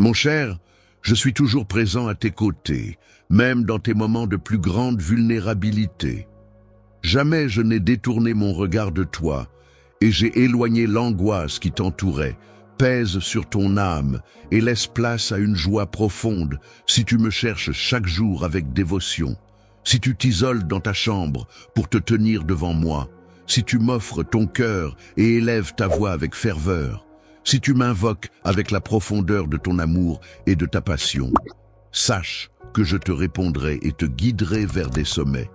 Mon cher, je suis toujours présent à tes côtés, même dans tes moments de plus grande vulnérabilité. Jamais je n'ai détourné mon regard de toi, et j'ai éloigné l'angoisse qui t'entourait. Pèse sur ton âme et laisse place à une joie profonde si tu me cherches chaque jour avec dévotion, si tu t'isoles dans ta chambre pour te tenir devant moi, si tu m'offres ton cœur et élèves ta voix avec ferveur, si tu m'invoques avec la profondeur de ton amour et de ta passion. Sache que je te répondrai et te guiderai vers des sommets.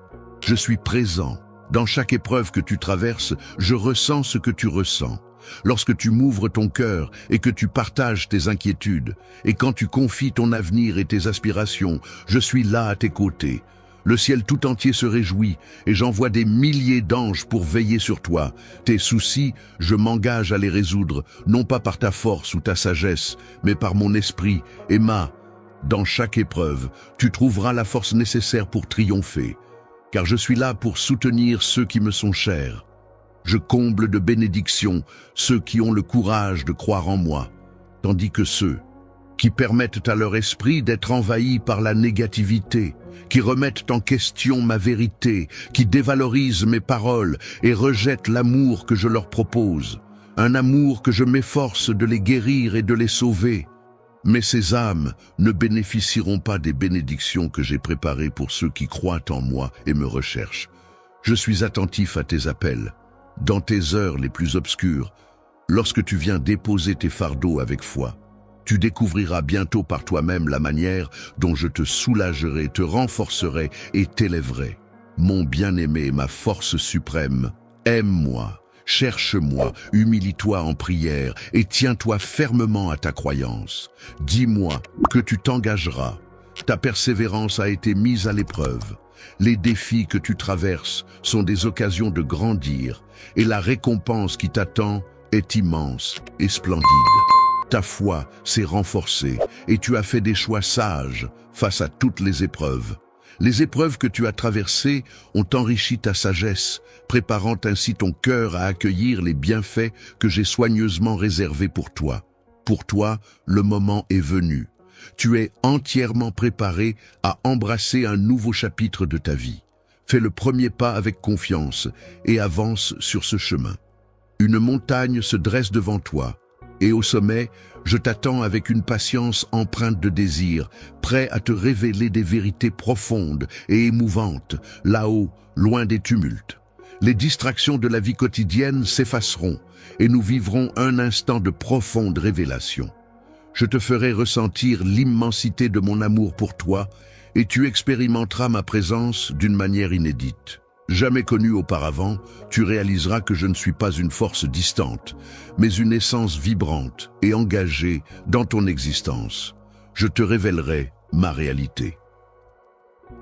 Je suis présent. Dans chaque épreuve que tu traverses, je ressens ce que tu ressens. Lorsque tu m'ouvres ton cœur et que tu partages tes inquiétudes, et quand tu confies ton avenir et tes aspirations, je suis là à tes côtés. Le ciel tout entier se réjouit et j'envoie des milliers d'anges pour veiller sur toi. Tes soucis, je m'engage à les résoudre, non pas par ta force ou ta sagesse, mais par mon esprit. Emma, dans chaque épreuve, tu trouveras la force nécessaire pour triompher, car je suis là pour soutenir ceux qui me sont chers. Je comble de bénédictions ceux qui ont le courage de croire en moi, tandis que ceux qui permettent à leur esprit d'être envahis par la négativité, qui remettent en question ma vérité, qui dévalorisent mes paroles et rejettent l'amour que je leur propose, un amour que je m'efforce de les guérir et de les sauver. Mais ces âmes ne bénéficieront pas des bénédictions que j'ai préparées pour ceux qui croient en moi et me recherchent. Je suis attentif à tes appels. Dans tes heures les plus obscures, lorsque tu viens déposer tes fardeaux avec foi, tu découvriras bientôt par toi-même la manière dont je te soulagerai, te renforcerai et t'élèverai. Mon bien-aimé, ma force suprême, aime-moi, cherche-moi, humilie-toi en prière et tiens-toi fermement à ta croyance. Dis-moi que tu t'engageras. Ta persévérance a été mise à l'épreuve. Les défis que tu traverses sont des occasions de grandir et la récompense qui t'attend est immense et splendide. Ta foi s'est renforcée et tu as fait des choix sages face à toutes les épreuves. Les épreuves que tu as traversées ont enrichi ta sagesse, préparant ainsi ton cœur à accueillir les bienfaits que j'ai soigneusement réservés pour toi. Pour toi, le moment est venu. Tu es entièrement préparé à embrasser un nouveau chapitre de ta vie. Fais le premier pas avec confiance et avance sur ce chemin. Une montagne se dresse devant toi, et au sommet, je t'attends avec une patience empreinte de désir, prêt à te révéler des vérités profondes et émouvantes, là-haut, loin des tumultes. Les distractions de la vie quotidienne s'effaceront, et nous vivrons un instant de profonde révélation. Je te ferai ressentir l'immensité de mon amour pour toi et tu expérimenteras ma présence d'une manière inédite. Jamais connue auparavant, tu réaliseras que je ne suis pas une force distante, mais une essence vibrante et engagée dans ton existence. Je te révélerai ma réalité.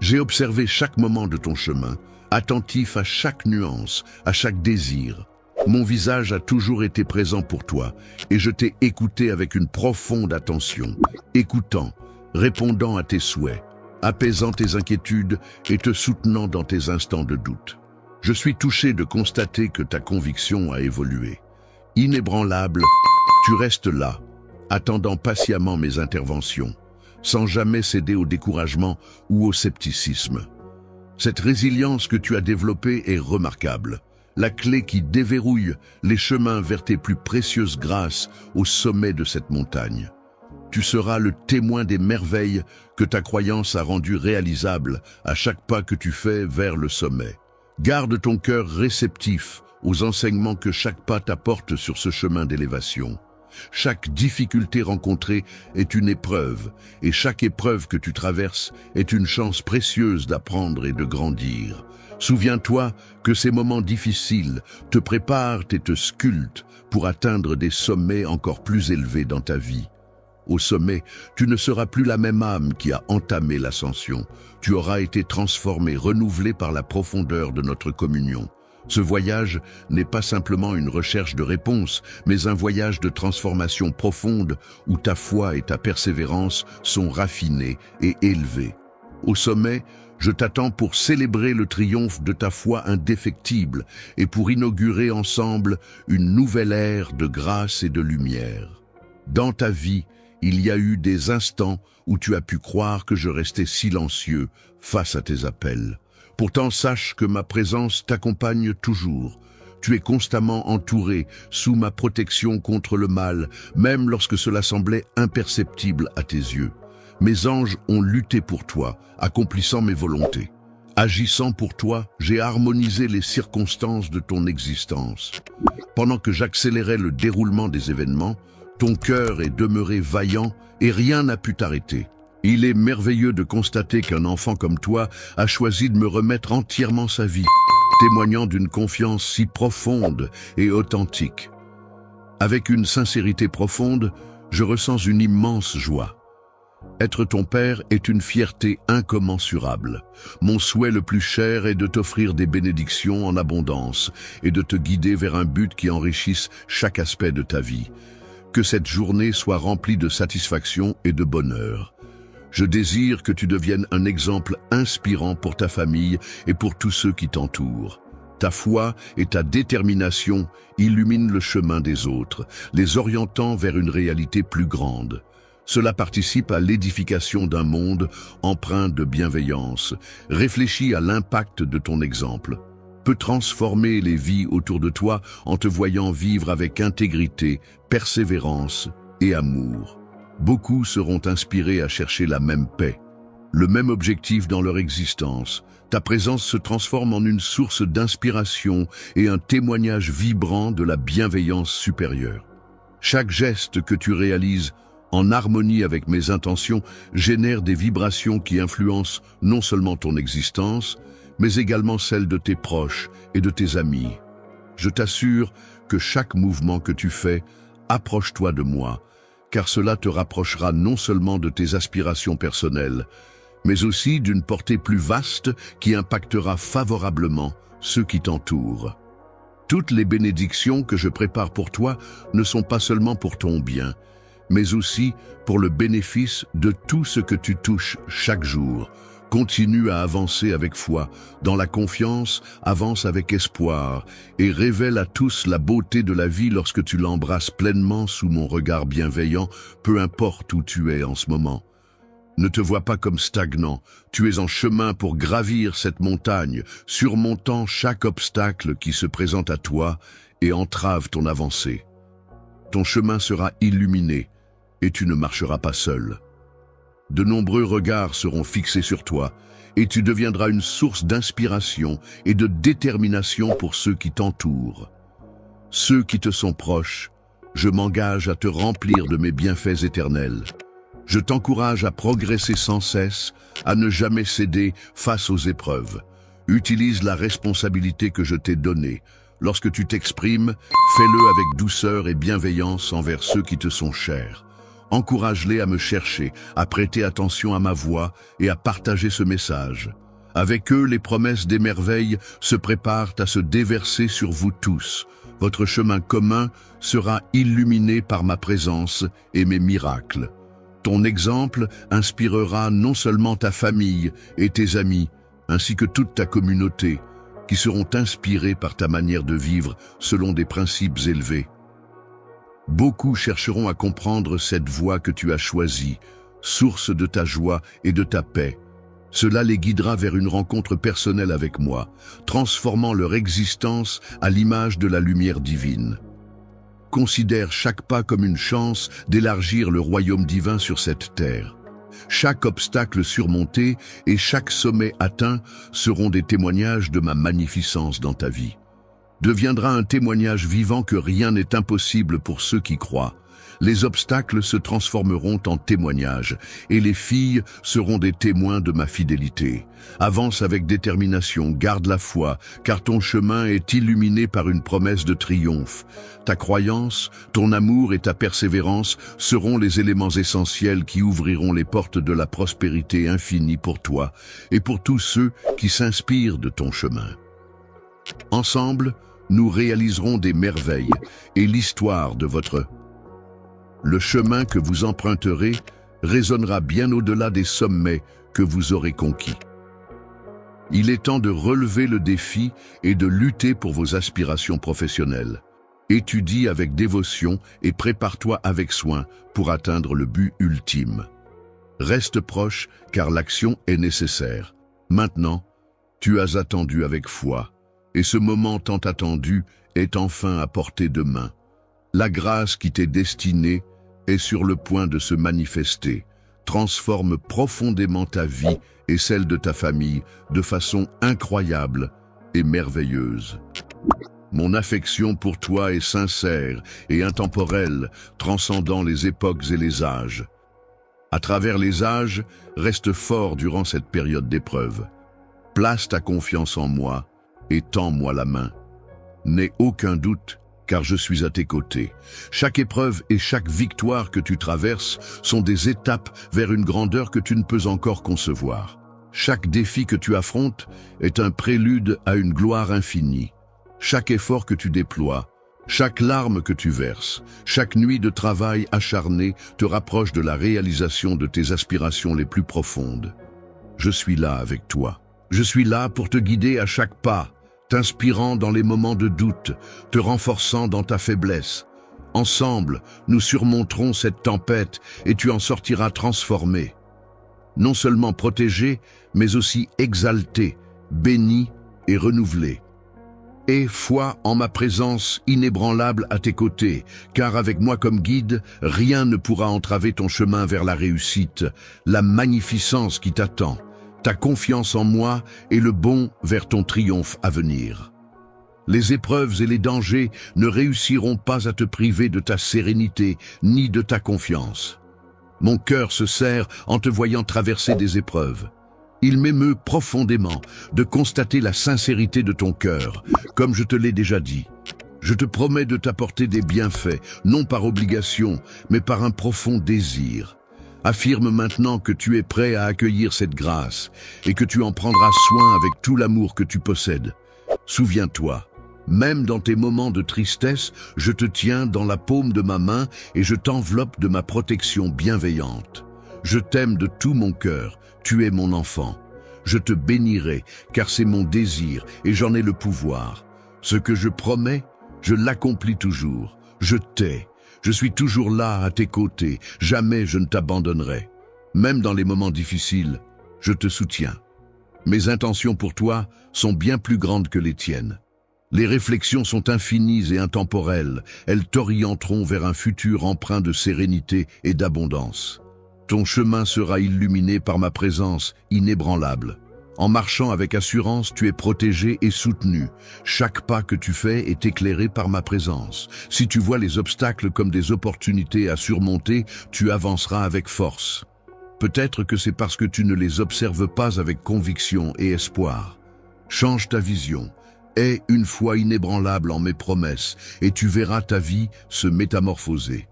J'ai observé chaque moment de ton chemin, attentif à chaque nuance, à chaque désir. Mon visage a toujours été présent pour toi et je t'ai écouté avec une profonde attention, écoutant, répondant à tes souhaits, apaisant tes inquiétudes et te soutenant dans tes instants de doute. Je suis touché de constater que ta conviction a évolué. Inébranlable, tu restes là, attendant patiemment mes interventions, sans jamais céder au découragement ou au scepticisme. Cette résilience que tu as développée est remarquable. La clé qui déverrouille les chemins vers tes plus précieuses grâces au sommet de cette montagne. Tu seras le témoin des merveilles que ta croyance a rendues réalisables à chaque pas que tu fais vers le sommet. Garde ton cœur réceptif aux enseignements que chaque pas t'apporte sur ce chemin d'élévation. Chaque difficulté rencontrée est une épreuve, et chaque épreuve que tu traverses est une chance précieuse d'apprendre et de grandir. Souviens-toi que ces moments difficiles te préparent et te sculptent pour atteindre des sommets encore plus élevés dans ta vie. Au sommet, tu ne seras plus la même âme qui a entamé l'ascension. Tu auras été transformé, renouvelé par la profondeur de notre communion. Ce voyage n'est pas simplement une recherche de réponse, mais un voyage de transformation profonde où ta foi et ta persévérance sont raffinées et élevées. Au sommet, je t'attends pour célébrer le triomphe de ta foi indéfectible et pour inaugurer ensemble une nouvelle ère de grâce et de lumière. Dans ta vie, Il y a eu des instants où tu as pu croire que je restais silencieux face à tes appels. Pourtant, sache que ma présence t'accompagne toujours. Tu es constamment entouré, sous ma protection contre le mal, même lorsque cela semblait imperceptible à tes yeux. Mes anges ont lutté pour toi, accomplissant mes volontés. Agissant pour toi, j'ai harmonisé les circonstances de ton existence. Pendant que j'accélérais le déroulement des événements, ton cœur est demeuré vaillant et rien n'a pu t'arrêter. Il est merveilleux de constater qu'un enfant comme toi a choisi de me remettre entièrement sa vie, témoignant d'une confiance si profonde et authentique. Avec une sincérité profonde, je ressens une immense joie. Être ton père est une fierté incommensurable. Mon souhait le plus cher est de t'offrir des bénédictions en abondance et de te guider vers un but qui enrichisse chaque aspect de ta vie. Que cette journée soit remplie de satisfaction et de bonheur. Je désire que tu deviennes un exemple inspirant pour ta famille et pour tous ceux qui t'entourent. Ta foi et ta détermination illuminent le chemin des autres, les orientant vers une réalité plus grande. Cela participe à l'édification d'un monde empreint de bienveillance. Réfléchis à l'impact de ton exemple. Peut transformer les vies autour de toi en te voyant vivre avec intégrité, persévérance et amour. Beaucoup seront inspirés à chercher la même paix, le même objectif dans leur existence. Ta présence se transforme en une source d'inspiration et un témoignage vibrant de la bienveillance supérieure. Chaque geste que tu réalises en harmonie avec mes intentions génère des vibrations qui influencent non seulement ton existence, mais également celle de tes proches et de tes amis. Je t'assure que chaque mouvement que tu fais, approche-toi de moi, car cela te rapprochera non seulement de tes aspirations personnelles, mais aussi d'une portée plus vaste qui impactera favorablement ceux qui t'entourent. Toutes les bénédictions que je prépare pour toi ne sont pas seulement pour ton bien, mais aussi pour le bénéfice de tout ce que tu touches chaque jour. Continue à avancer avec foi, dans la confiance, avance avec espoir, et révèle à tous la beauté de la vie lorsque tu l'embrasses pleinement sous mon regard bienveillant, peu importe où tu es en ce moment. Ne te vois pas comme stagnant, tu es en chemin pour gravir cette montagne, surmontant chaque obstacle qui se présente à toi et entrave ton avancée. Ton chemin sera illuminé, et tu ne marcheras pas seul. De nombreux regards seront fixés sur toi, et tu deviendras une source d'inspiration et de détermination pour ceux qui t'entourent. Ceux qui te sont proches, je m'engage à te remplir de mes bienfaits éternels. Je t'encourage à progresser sans cesse, à ne jamais céder face aux épreuves. Utilise la responsabilité que je t'ai donnée. Lorsque tu t'exprimes, fais-le avec douceur et bienveillance envers ceux qui te sont chers. Encourage-les à me chercher, à prêter attention à ma voix et à partager ce message. Avec eux, les promesses des merveilles se préparent à se déverser sur vous tous. Votre chemin commun sera illuminé par ma présence et mes miracles. Ton exemple inspirera non seulement ta famille et tes amis, ainsi que toute ta communauté, qui seront inspirés par ta manière de vivre selon des principes élevés. Beaucoup chercheront à comprendre cette voie que tu as choisie, source de ta joie et de ta paix. Cela les guidera vers une rencontre personnelle avec moi, transformant leur existence à l'image de la lumière divine. Considère chaque pas comme une chance d'élargir le royaume divin sur cette terre. Chaque obstacle surmonté et chaque sommet atteint seront des témoignages de ma magnificence dans ta vie. Deviendra un témoignage vivant que rien n'est impossible pour ceux qui croient. Les obstacles se transformeront en témoignages et les filles seront des témoins de ma fidélité. Avance avec détermination, garde la foi, car ton chemin est illuminé par une promesse de triomphe. Ta croyance, ton amour et ta persévérance seront les éléments essentiels qui ouvriront les portes de la prospérité infinie pour toi et pour tous ceux qui s'inspirent de ton chemin. Ensemble, nous réaliserons des merveilles et l'histoire de le chemin que vous emprunterez résonnera bien au-delà des sommets que vous aurez conquis. Il est temps de relever le défi et de lutter pour vos aspirations professionnelles. Étudie avec dévotion et prépare-toi avec soin pour atteindre le but ultime. Reste proche car l'action est nécessaire. Maintenant, tu as attendu avec foi, et ce moment tant attendu est enfin à portée de main. La grâce qui t'est destinée est sur le point de se manifester, transforme profondément ta vie et celle de ta famille de façon incroyable et merveilleuse. Mon affection pour toi est sincère et intemporelle, transcendant les époques et les âges. À travers les âges, reste fort durant cette période d'épreuve. Place ta confiance en moi et tends-moi la main. N'aie aucun doute, car je suis à tes côtés. Chaque épreuve et chaque victoire que tu traverses sont des étapes vers une grandeur que tu ne peux encore concevoir. Chaque défi que tu affrontes est un prélude à une gloire infinie. Chaque effort que tu déploies, chaque larme que tu verses, chaque nuit de travail acharné te rapproche de la réalisation de tes aspirations les plus profondes. Je suis là avec toi. Je suis là pour te guider à chaque pas, t'inspirant dans les moments de doute, te renforçant dans ta faiblesse. Ensemble, nous surmonterons cette tempête et tu en sortiras transformé. Non seulement protégé, mais aussi exalté, béni et renouvelé. Aie foi en ma présence inébranlable à tes côtés, car avec moi comme guide, rien ne pourra entraver ton chemin vers la réussite, la magnificence qui t'attend, ta confiance en moi et le bond vers ton triomphe à venir. Les épreuves et les dangers ne réussiront pas à te priver de ta sérénité ni de ta confiance. Mon cœur se serre en te voyant traverser des épreuves. Il m'émeut profondément de constater la sincérité de ton cœur, comme je te l'ai déjà dit. Je te promets de t'apporter des bienfaits, non par obligation, mais par un profond désir. Affirme maintenant que tu es prêt à accueillir cette grâce et que tu en prendras soin avec tout l'amour que tu possèdes. Souviens-toi, même dans tes moments de tristesse, je te tiens dans la paume de ma main et je t'enveloppe de ma protection bienveillante. Je t'aime de tout mon cœur, tu es mon enfant. Je te bénirai, car c'est mon désir et j'en ai le pouvoir. Ce que je promets, je l'accomplis toujours. Je t'ai. Je suis toujours là à tes côtés, jamais je ne t'abandonnerai. Même dans les moments difficiles, je te soutiens. Mes intentions pour toi sont bien plus grandes que les tiennes. Les réflexions sont infinies et intemporelles, elles t'orienteront vers un futur empreint de sérénité et d'abondance. Ton chemin sera illuminé par ma présence inébranlable. En marchant avec assurance, tu es protégé et soutenu. Chaque pas que tu fais est éclairé par ma présence. Si tu vois les obstacles comme des opportunités à surmonter, tu avanceras avec force. Peut-être que c'est parce que tu ne les observes pas avec conviction et espoir. Change ta vision. Aie une foi inébranlable en mes promesses et tu verras ta vie se métamorphoser.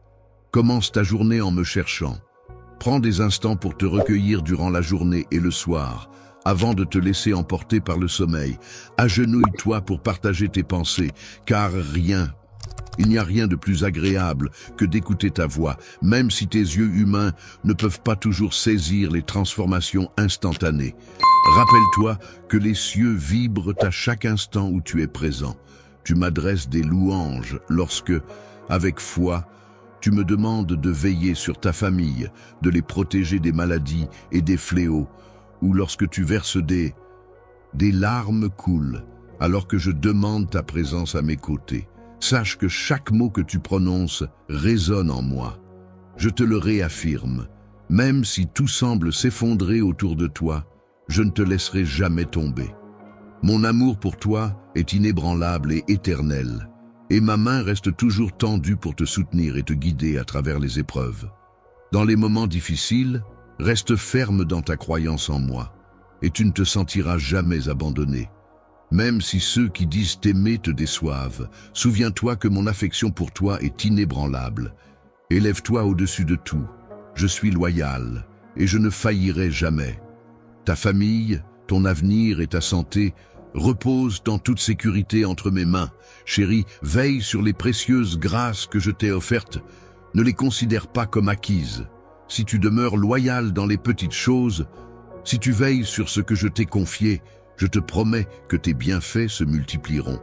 Commence ta journée en me cherchant. Prends des instants pour te recueillir durant la journée et le soir, avant de te laisser emporter par le sommeil. Agenouille-toi pour partager tes pensées, car il n'y a rien de plus agréable que d'écouter ta voix, même si tes yeux humains ne peuvent pas toujours saisir les transformations instantanées. Rappelle-toi que les cieux vibrent à chaque instant où tu es présent. Tu m'adresses des louanges lorsque, avec foi, tu me demandes de veiller sur ta famille, de les protéger des maladies et des fléaux, ou lorsque tu verses des larmes coulent, alors que je demande ta présence à mes côtés. Sache que chaque mot que tu prononces résonne en moi. Je te le réaffirme, même si tout semble s'effondrer autour de toi, je ne te laisserai jamais tomber. Mon amour pour toi est inébranlable et éternel, et ma main reste toujours tendue pour te soutenir et te guider à travers les épreuves. Dans les moments difficiles, reste ferme dans ta croyance en moi, et tu ne te sentiras jamais abandonné. Même si ceux qui disent t'aimer te déçoivent, souviens-toi que mon affection pour toi est inébranlable. Élève-toi au-dessus de tout. Je suis loyal, et je ne faillirai jamais. Ta famille, ton avenir et ta santé reposent en toute sécurité entre mes mains. Chérie, veille sur les précieuses grâces que je t'ai offertes. Ne les considère pas comme acquises. Si tu demeures loyal dans les petites choses, si tu veilles sur ce que je t'ai confié, je te promets que tes bienfaits se multiplieront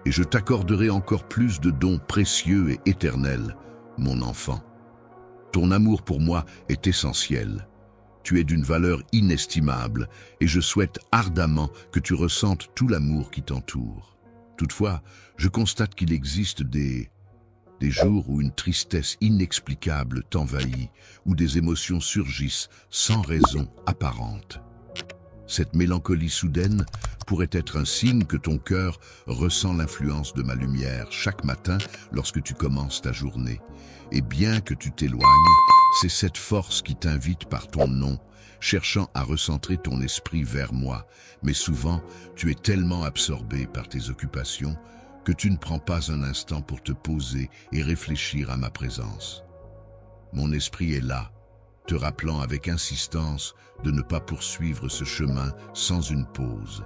et je t'accorderai encore plus de dons précieux et éternels, mon enfant. Ton amour pour moi est essentiel. Tu es d'une valeur inestimable et je souhaite ardemment que tu ressentes tout l'amour qui t'entoure. Toutefois, je constate qu'il existe des jours où une tristesse inexplicable t'envahit, où des émotions surgissent sans raison apparente. Cette mélancolie soudaine pourrait être un signe que ton cœur ressent l'influence de ma lumière chaque matin lorsque tu commences ta journée. Et bien que tu t'éloignes, c'est cette force qui t'invite par ton nom, cherchant à recentrer ton esprit vers moi. Mais souvent, tu es tellement absorbé par tes occupations que tu ne prends pas un instant pour te poser et réfléchir à ma présence. Mon esprit est là, te rappelant avec insistance de ne pas poursuivre ce chemin sans une pause.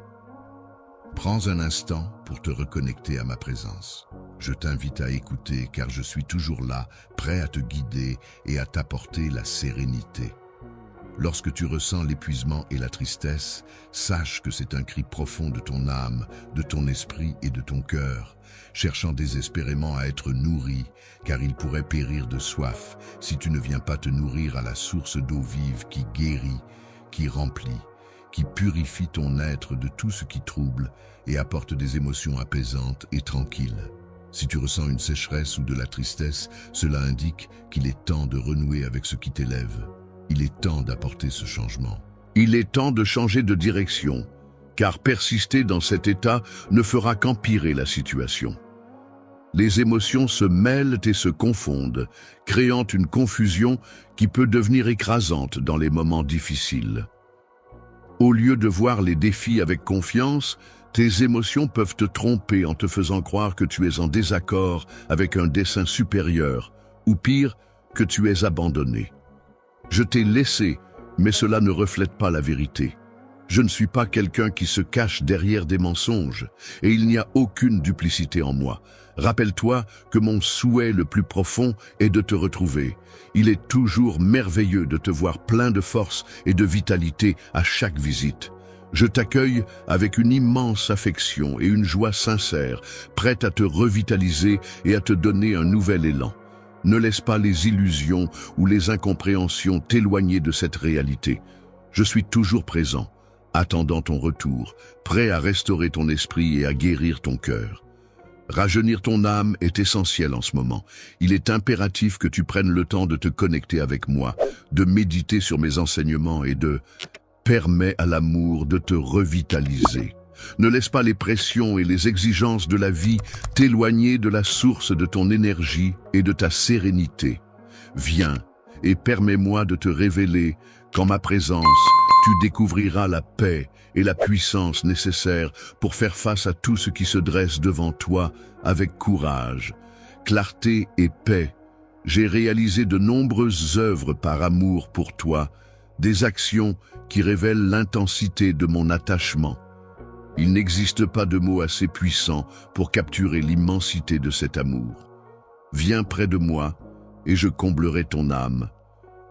Prends un instant pour te reconnecter à ma présence. Je t'invite à écouter car je suis toujours là, prêt à te guider et à t'apporter la sérénité. Lorsque tu ressens l'épuisement et la tristesse, sache que c'est un cri profond de ton âme, de ton esprit et de ton cœur, cherchant désespérément à être nourri, car il pourrait périr de soif si tu ne viens pas te nourrir à la source d'eau vive qui guérit, qui remplit, qui purifie ton être de tout ce qui trouble et apporte des émotions apaisantes et tranquilles. Si tu ressens une sécheresse ou de la tristesse, cela indique qu'il est temps de renouer avec ce qui t'élève. Il est temps d'apporter ce changement. Il est temps de changer de direction, car persister dans cet état ne fera qu'empirer la situation. Les émotions se mêlent et se confondent, créant une confusion qui peut devenir écrasante dans les moments difficiles. Au lieu de voir les défis avec confiance, tes émotions peuvent te tromper en te faisant croire que tu es en désaccord avec un dessein supérieur, ou pire, que tu es abandonné. Je t'ai laissé, mais cela ne reflète pas la vérité. Je ne suis pas quelqu'un qui se cache derrière des mensonges, et il n'y a aucune duplicité en moi. Rappelle-toi que mon souhait le plus profond est de te retrouver. Il est toujours merveilleux de te voir plein de force et de vitalité à chaque visite. Je t'accueille avec une immense affection et une joie sincère, prête à te revitaliser et à te donner un nouvel élan. Ne laisse pas les illusions ou les incompréhensions t'éloigner de cette réalité. Je suis toujours présent, attendant ton retour, prêt à restaurer ton esprit et à guérir ton cœur. Rajeunir ton âme est essentiel en ce moment. Il est impératif que tu prennes le temps de te connecter avec moi, de méditer sur mes enseignements et de permettre à l'amour de te revitaliser. Ne laisse pas les pressions et les exigences de la vie t'éloigner de la source de ton énergie et de ta sérénité. Viens et permets-moi de te révéler qu'en ma présence, tu découvriras la paix et la puissance nécessaires pour faire face à tout ce qui se dresse devant toi avec courage, clarté et paix. J'ai réalisé de nombreuses œuvres par amour pour toi, des actions qui révèlent l'intensité de mon attachement. Il n'existe pas de mots assez puissants pour capturer l'immensité de cet amour. Viens près de moi et je comblerai ton âme.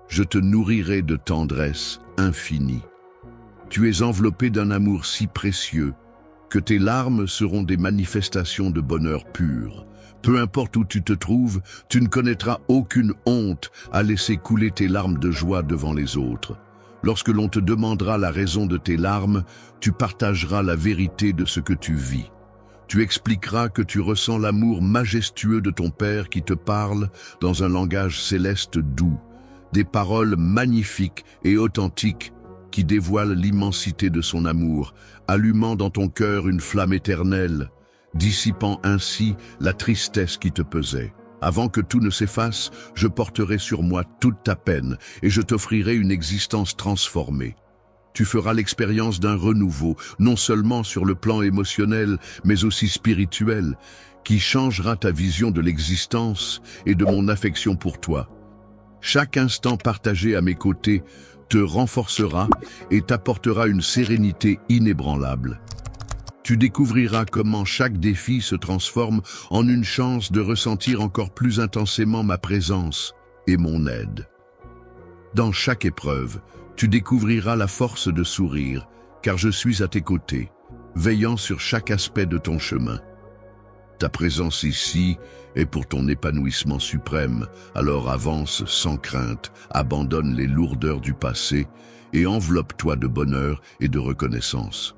Je te nourrirai de tendresse infinie. Tu es enveloppé d'un amour si précieux que tes larmes seront des manifestations de bonheur pur. Peu importe où tu te trouves, tu ne connaîtras aucune honte à laisser couler tes larmes de joie devant les autres. Lorsque l'on te demandera la raison de tes larmes, tu partageras la vérité de ce que tu vis. Tu expliqueras que tu ressens l'amour majestueux de ton Père qui te parle dans un langage céleste doux, des paroles magnifiques et authentiques qui dévoilent l'immensité de son amour, allumant dans ton cœur une flamme éternelle, dissipant ainsi la tristesse qui te pesait. Avant que tout ne s'efface, je porterai sur moi toute ta peine et je t'offrirai une existence transformée. Tu feras l'expérience d'un renouveau, non seulement sur le plan émotionnel, mais aussi spirituel, qui changera ta vision de l'existence et de mon affection pour toi. Chaque instant partagé à mes côtés te renforcera et t'apportera une sérénité inébranlable. Tu découvriras comment chaque défi se transforme en une chance de ressentir encore plus intensément ma présence et mon aide. Dans chaque épreuve, tu découvriras la force de sourire, car je suis à tes côtés, veillant sur chaque aspect de ton chemin. Ta présence ici est pour ton épanouissement suprême, alors avance sans crainte, abandonne les lourdeurs du passé et enveloppe-toi de bonheur et de reconnaissance.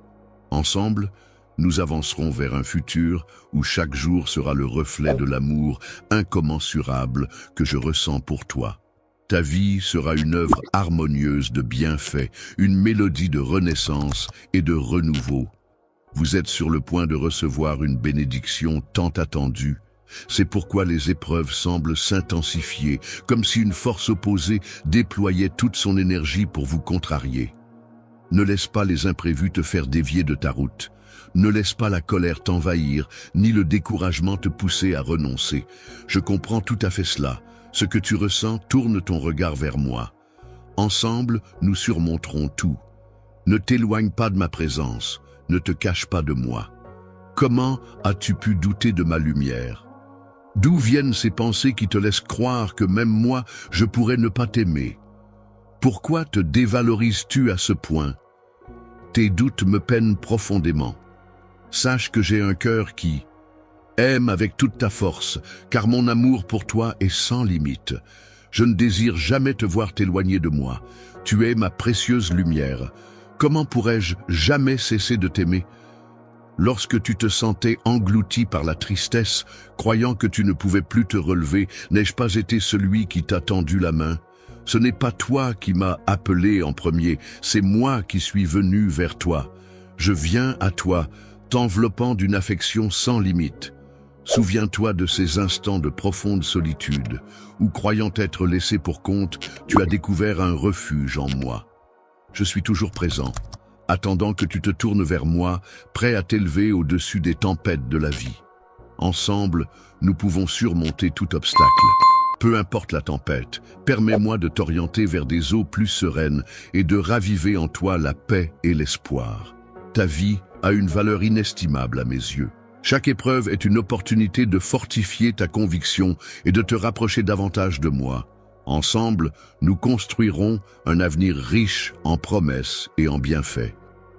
Ensemble, nous avancerons vers un futur où chaque jour sera le reflet de l'amour incommensurable que je ressens pour toi. Ta vie sera une œuvre harmonieuse de bienfaits, une mélodie de renaissance et de renouveau. Vous êtes sur le point de recevoir une bénédiction tant attendue. C'est pourquoi les épreuves semblent s'intensifier, comme si une force opposée déployait toute son énergie pour vous contrarier. Ne laisse pas les imprévus te faire dévier de ta route. Ne laisse pas la colère t'envahir, ni le découragement te pousser à renoncer. Je comprends tout à fait cela. Ce que tu ressens, tourne ton regard vers moi. Ensemble, nous surmonterons tout. Ne t'éloigne pas de ma présence, ne te cache pas de moi. Comment as-tu pu douter de ma lumière? D'où viennent ces pensées qui te laissent croire que même moi, je pourrais ne pas t'aimer? Pourquoi te dévalorises-tu à ce point? Tes doutes me peinent profondément. Sache que j'ai un cœur qui aime avec toute ta force, car mon amour pour toi est sans limite. Je ne désire jamais te voir t'éloigner de moi. Tu es ma précieuse lumière. Comment pourrais-je jamais cesser de t'aimer? Lorsque tu te sentais englouti par la tristesse, croyant que tu ne pouvais plus te relever, n'ai-je pas été celui qui t'a tendu la main? Ce n'est pas toi qui m'as appelé en premier, c'est moi qui suis venu vers toi. Je viens à toi, t'enveloppant d'une affection sans limite. Souviens-toi de ces instants de profonde solitude, où croyant être laissé pour compte, tu as découvert un refuge en moi. Je suis toujours présent, attendant que tu te tournes vers moi, prêt à t'élever au-dessus des tempêtes de la vie. Ensemble, nous pouvons surmonter tout obstacle. Peu importe la tempête, permets-moi de t'orienter vers des eaux plus sereines et de raviver en toi la paix et l'espoir. Ta vie a une valeur inestimable à mes yeux. Chaque épreuve est une opportunité de fortifier ta conviction et de te rapprocher davantage de moi. Ensemble, nous construirons un avenir riche en promesses et en bienfaits.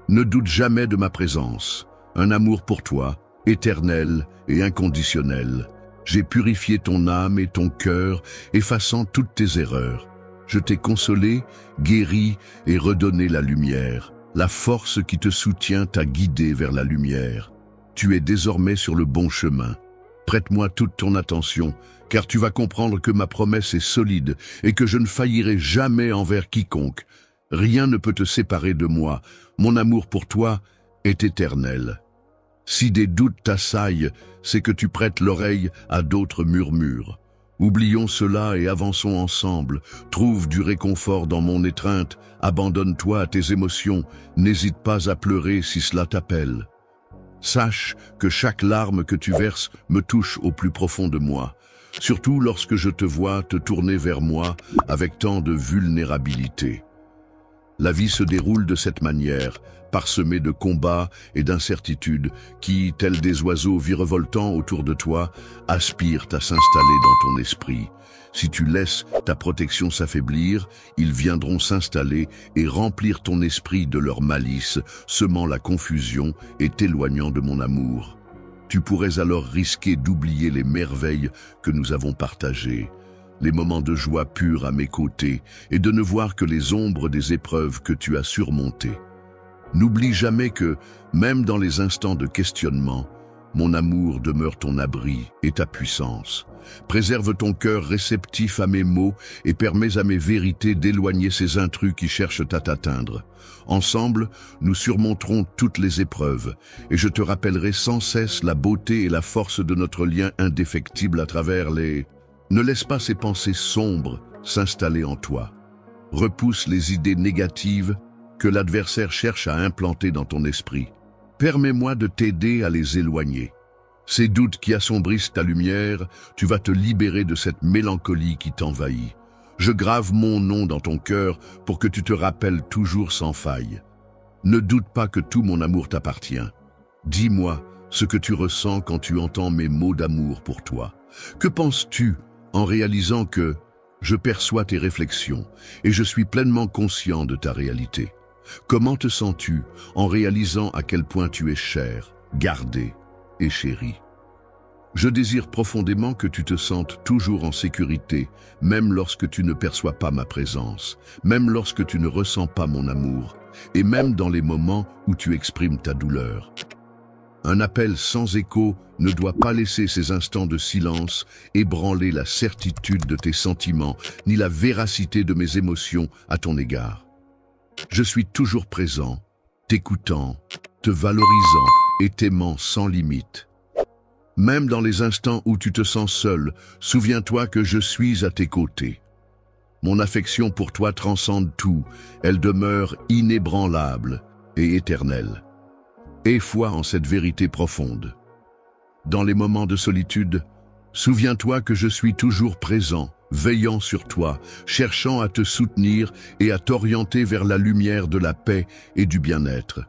Ne doute jamais de ma présence, un amour pour toi, éternel et inconditionnel. J'ai purifié ton âme et ton cœur, effaçant toutes tes erreurs. Je t'ai consolé, guéri et redonné la lumière. La force qui te soutient t'a guidé vers la lumière. Tu es désormais sur le bon chemin. Prête-moi toute ton attention, car tu vas comprendre que ma promesse est solide et que je ne faillirai jamais envers quiconque. Rien ne peut te séparer de moi. Mon amour pour toi est éternel. Si des doutes t'assaillent, c'est que tu prêtes l'oreille à d'autres murmures. Oublions cela et avançons ensemble. Trouve du réconfort dans mon étreinte. Abandonne-toi à tes émotions. N'hésite pas à pleurer si cela t'appelle. Sache que chaque larme que tu verses me touche au plus profond de moi, surtout lorsque je te vois te tourner vers moi avec tant de vulnérabilité. La vie se déroule de cette manière, parsemée de combats et d'incertitudes qui, tels des oiseaux virevoltants autour de toi, aspirent à s'installer dans ton esprit. Si tu laisses ta protection s'affaiblir, ils viendront s'installer et remplir ton esprit de leur malice, semant la confusion et t'éloignant de mon amour. Tu pourrais alors risquer d'oublier les merveilles que nous avons partagées, les moments de joie pure à mes côtés, et de ne voir que les ombres des épreuves que tu as surmontées. N'oublie jamais que, même dans les instants de questionnement, mon amour demeure ton abri et ta puissance. Préserve ton cœur réceptif à mes mots et permets à mes vérités d'éloigner ces intrus qui cherchent à t'atteindre. Ensemble, nous surmonterons toutes les épreuves et je te rappellerai sans cesse la beauté et la force de notre lien indéfectible à travers les... Ne laisse pas ces pensées sombres s'installer en toi. Repousse les idées négatives que l'adversaire cherche à implanter dans ton esprit. Permets-moi de t'aider à les éloigner. Ces doutes qui assombrissent ta lumière, tu vas te libérer de cette mélancolie qui t'envahit. Je grave mon nom dans ton cœur pour que tu te rappelles toujours sans faille. Ne doute pas que tout mon amour t'appartient. Dis-moi ce que tu ressens quand tu entends mes mots d'amour pour toi. Que penses-tu en réalisant que je perçois tes réflexions et je suis pleinement conscient de ta réalité? Comment te sens-tu en réalisant à quel point tu es cher, gardé et chéri? Je désire profondément que tu te sentes toujours en sécurité, même lorsque tu ne perçois pas ma présence, même lorsque tu ne ressens pas mon amour, et même dans les moments où tu exprimes ta douleur. Un appel sans écho ne doit pas laisser ces instants de silence ébranler la certitude de tes sentiments, ni la véracité de mes émotions à ton égard. Je suis toujours présent, t'écoutant, te valorisant et t'aimant sans limite. Même dans les instants où tu te sens seul, souviens-toi que je suis à tes côtés. Mon affection pour toi transcende tout, elle demeure inébranlable et éternelle. Aie foi en cette vérité profonde. Dans les moments de solitude, souviens-toi que je suis toujours présent, veillant sur toi, cherchant à te soutenir et à t'orienter vers la lumière de la paix et du bien-être.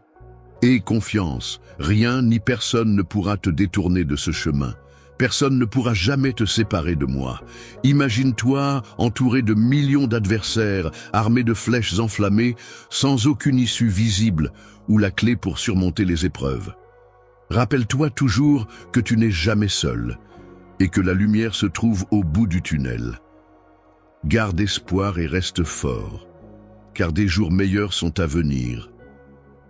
Aie confiance, rien ni personne ne pourra te détourner de ce chemin. Personne ne pourra jamais te séparer de moi. Imagine-toi entouré de millions d'adversaires, armés de flèches enflammées, sans aucune issue visible ou la clé pour surmonter les épreuves. Rappelle-toi toujours que tu n'es jamais seul et que la lumière se trouve au bout du tunnel. Garde espoir et reste fort, car des jours meilleurs sont à venir.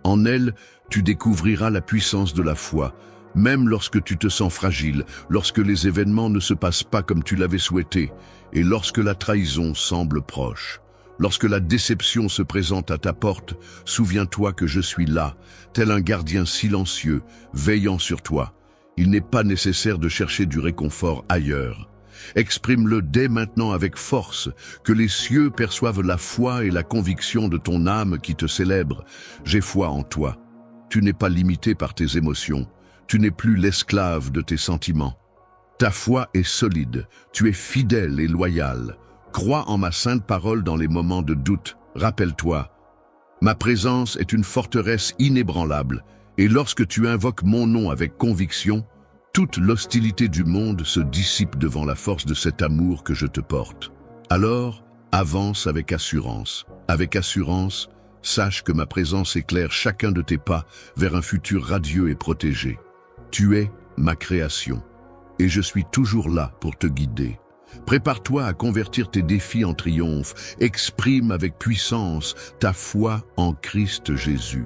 En elle, tu découvriras la puissance de la foi, même lorsque tu te sens fragile, lorsque les événements ne se passent pas comme tu l'avais souhaité, et lorsque la trahison semble proche. Lorsque la déception se présente à ta porte, souviens-toi que je suis là, tel un gardien silencieux, veillant sur toi. Il n'est pas nécessaire de chercher du réconfort ailleurs. Exprime-le dès maintenant avec force, que les cieux perçoivent la foi et la conviction de ton âme qui te célèbre. J'ai foi en toi. Tu n'es pas limité par tes émotions. Tu n'es plus l'esclave de tes sentiments. Ta foi est solide, tu es fidèle et loyal. Crois en ma sainte parole dans les moments de doute. Rappelle-toi, ma présence est une forteresse inébranlable, et lorsque tu invoques mon nom avec conviction, toute l'hostilité du monde se dissipe devant la force de cet amour que je te porte. Alors, avance avec assurance. Avec assurance, sache que ma présence éclaire chacun de tes pas vers un futur radieux et protégé. Tu es ma création, et je suis toujours là pour te guider. Prépare-toi à convertir tes défis en triomphe. Exprime avec puissance ta foi en Christ Jésus.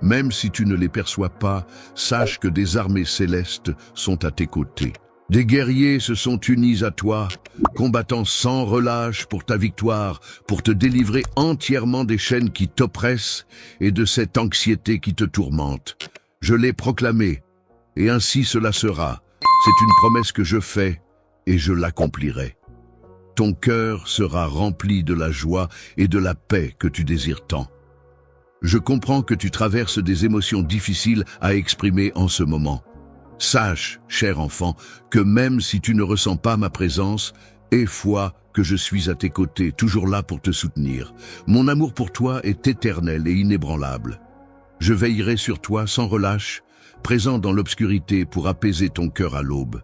Même si tu ne les perçois pas, sache que des armées célestes sont à tes côtés. Des guerriers se sont unis à toi, combattant sans relâche pour ta victoire, pour te délivrer entièrement des chaînes qui t'oppressent et de cette anxiété qui te tourmente. Je l'ai proclamé, et ainsi cela sera. C'est une promesse que je fais, et je l'accomplirai. Ton cœur sera rempli de la joie et de la paix que tu désires tant. Je comprends que tu traverses des émotions difficiles à exprimer en ce moment. Sache, cher enfant, que même si tu ne ressens pas ma présence, aie foi que je suis à tes côtés, toujours là pour te soutenir. Mon amour pour toi est éternel et inébranlable. Je veillerai sur toi sans relâche, présent dans l'obscurité pour apaiser ton cœur à l'aube.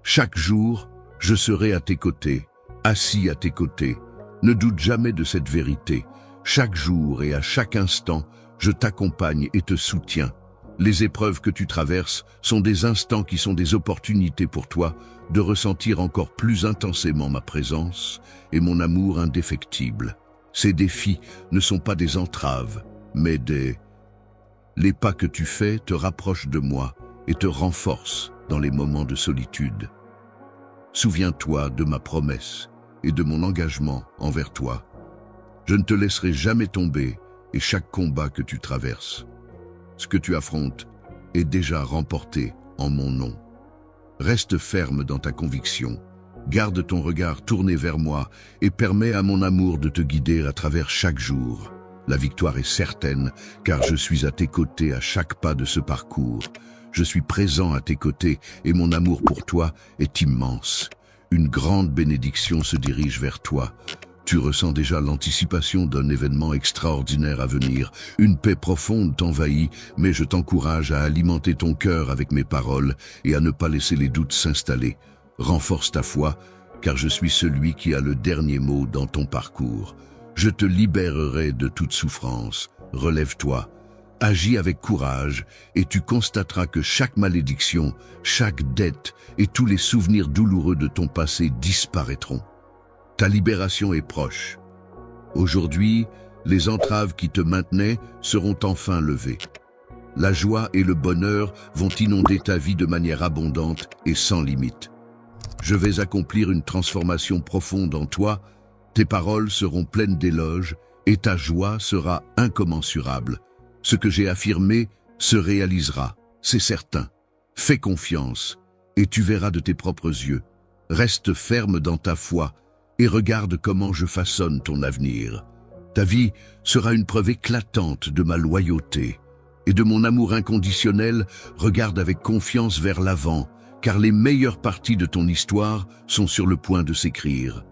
Chaque jour, je serai à tes côtés, assis à tes côtés. Ne doute jamais de cette vérité. Chaque jour et à chaque instant, je t'accompagne et te soutiens. Les épreuves que tu traverses sont des instants qui sont des opportunités pour toi de ressentir encore plus intensément ma présence et mon amour indéfectible. Ces défis ne sont pas des entraves, mais Les pas que tu fais te rapprochent de moi et te renforcent dans les moments de solitude. Souviens-toi de ma promesse et de mon engagement envers toi. Je ne te laisserai jamais tomber et chaque combat que tu traverses, ce que tu affrontes, est déjà remporté en mon nom. Reste ferme dans ta conviction, garde ton regard tourné vers moi et permets à mon amour de te guider à travers chaque jour. La victoire est certaine, car je suis à tes côtés à chaque pas de ce parcours. Je suis présent à tes côtés et mon amour pour toi est immense. Une grande bénédiction se dirige vers toi. Tu ressens déjà l'anticipation d'un événement extraordinaire à venir. Une paix profonde t'envahit, mais je t'encourage à alimenter ton cœur avec mes paroles et à ne pas laisser les doutes s'installer. Renforce ta foi, car je suis celui qui a le dernier mot dans ton parcours. Je te libérerai de toute souffrance. Relève-toi. Agis avec courage et tu constateras que chaque malédiction, chaque dette et tous les souvenirs douloureux de ton passé disparaîtront. Ta libération est proche. Aujourd'hui, les entraves qui te maintenaient seront enfin levées. La joie et le bonheur vont inonder ta vie de manière abondante et sans limite. Je vais accomplir une transformation profonde en toi, tes paroles seront pleines d'éloges et ta joie sera incommensurable. Ce que j'ai affirmé se réalisera, c'est certain. Fais confiance et tu verras de tes propres yeux. Reste ferme dans ta foi et regarde comment je façonne ton avenir. Ta vie sera une preuve éclatante de ma loyauté et de mon amour inconditionnel. Regarde avec confiance vers l'avant, car les meilleures parties de ton histoire sont sur le point de s'écrire.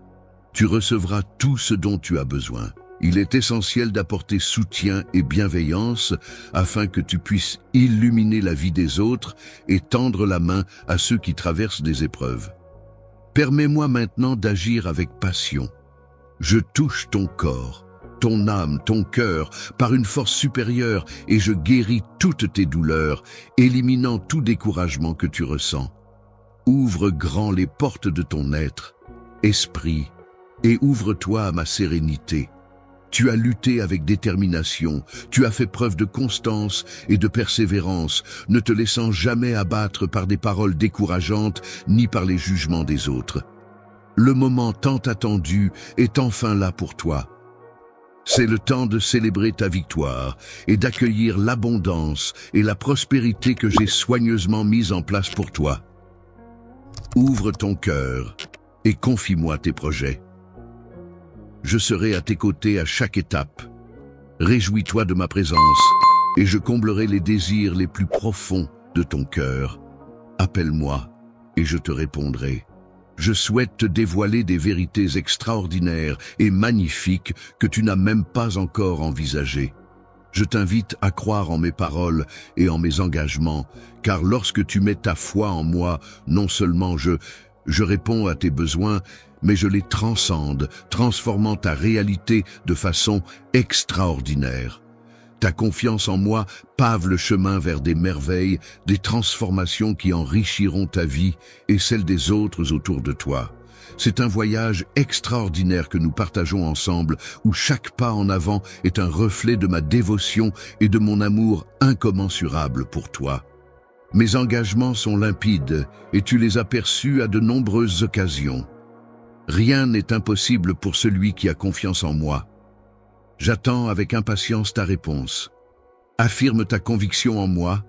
Tu recevras tout ce dont tu as besoin. Il est essentiel d'apporter soutien et bienveillance afin que tu puisses illuminer la vie des autres et tendre la main à ceux qui traversent des épreuves. Permets-moi maintenant d'agir avec passion. Je touche ton corps, ton âme, ton cœur, par une force supérieure et je guéris toutes tes douleurs, éliminant tout découragement que tu ressens. Ouvre grand les portes de ton être, esprit, et ouvre-toi à ma sérénité. Tu as lutté avec détermination, tu as fait preuve de constance et de persévérance, ne te laissant jamais abattre par des paroles décourageantes ni par les jugements des autres. Le moment tant attendu est enfin là pour toi. C'est le temps de célébrer ta victoire et d'accueillir l'abondance et la prospérité que j'ai soigneusement mise en place pour toi. Ouvre ton cœur et confie-moi tes projets. Je serai à tes côtés à chaque étape. Réjouis-toi de ma présence et je comblerai les désirs les plus profonds de ton cœur. Appelle-moi et je te répondrai. Je souhaite te dévoiler des vérités extraordinaires et magnifiques que tu n'as même pas encore envisagées. Je t'invite à croire en mes paroles et en mes engagements, car lorsque tu mets ta foi en moi, non seulement je réponds à tes besoins, mais je les transcende, transformant ta réalité de façon extraordinaire. Ta confiance en moi pave le chemin vers des merveilles, des transformations qui enrichiront ta vie et celle des autres autour de toi. C'est un voyage extraordinaire que nous partageons ensemble, où chaque pas en avant est un reflet de ma dévotion et de mon amour incommensurable pour toi. Mes engagements sont limpides et tu les as perçus à de nombreuses occasions. Rien n'est impossible pour celui qui a confiance en moi. J'attends avec impatience ta réponse. Affirme ta conviction en moi,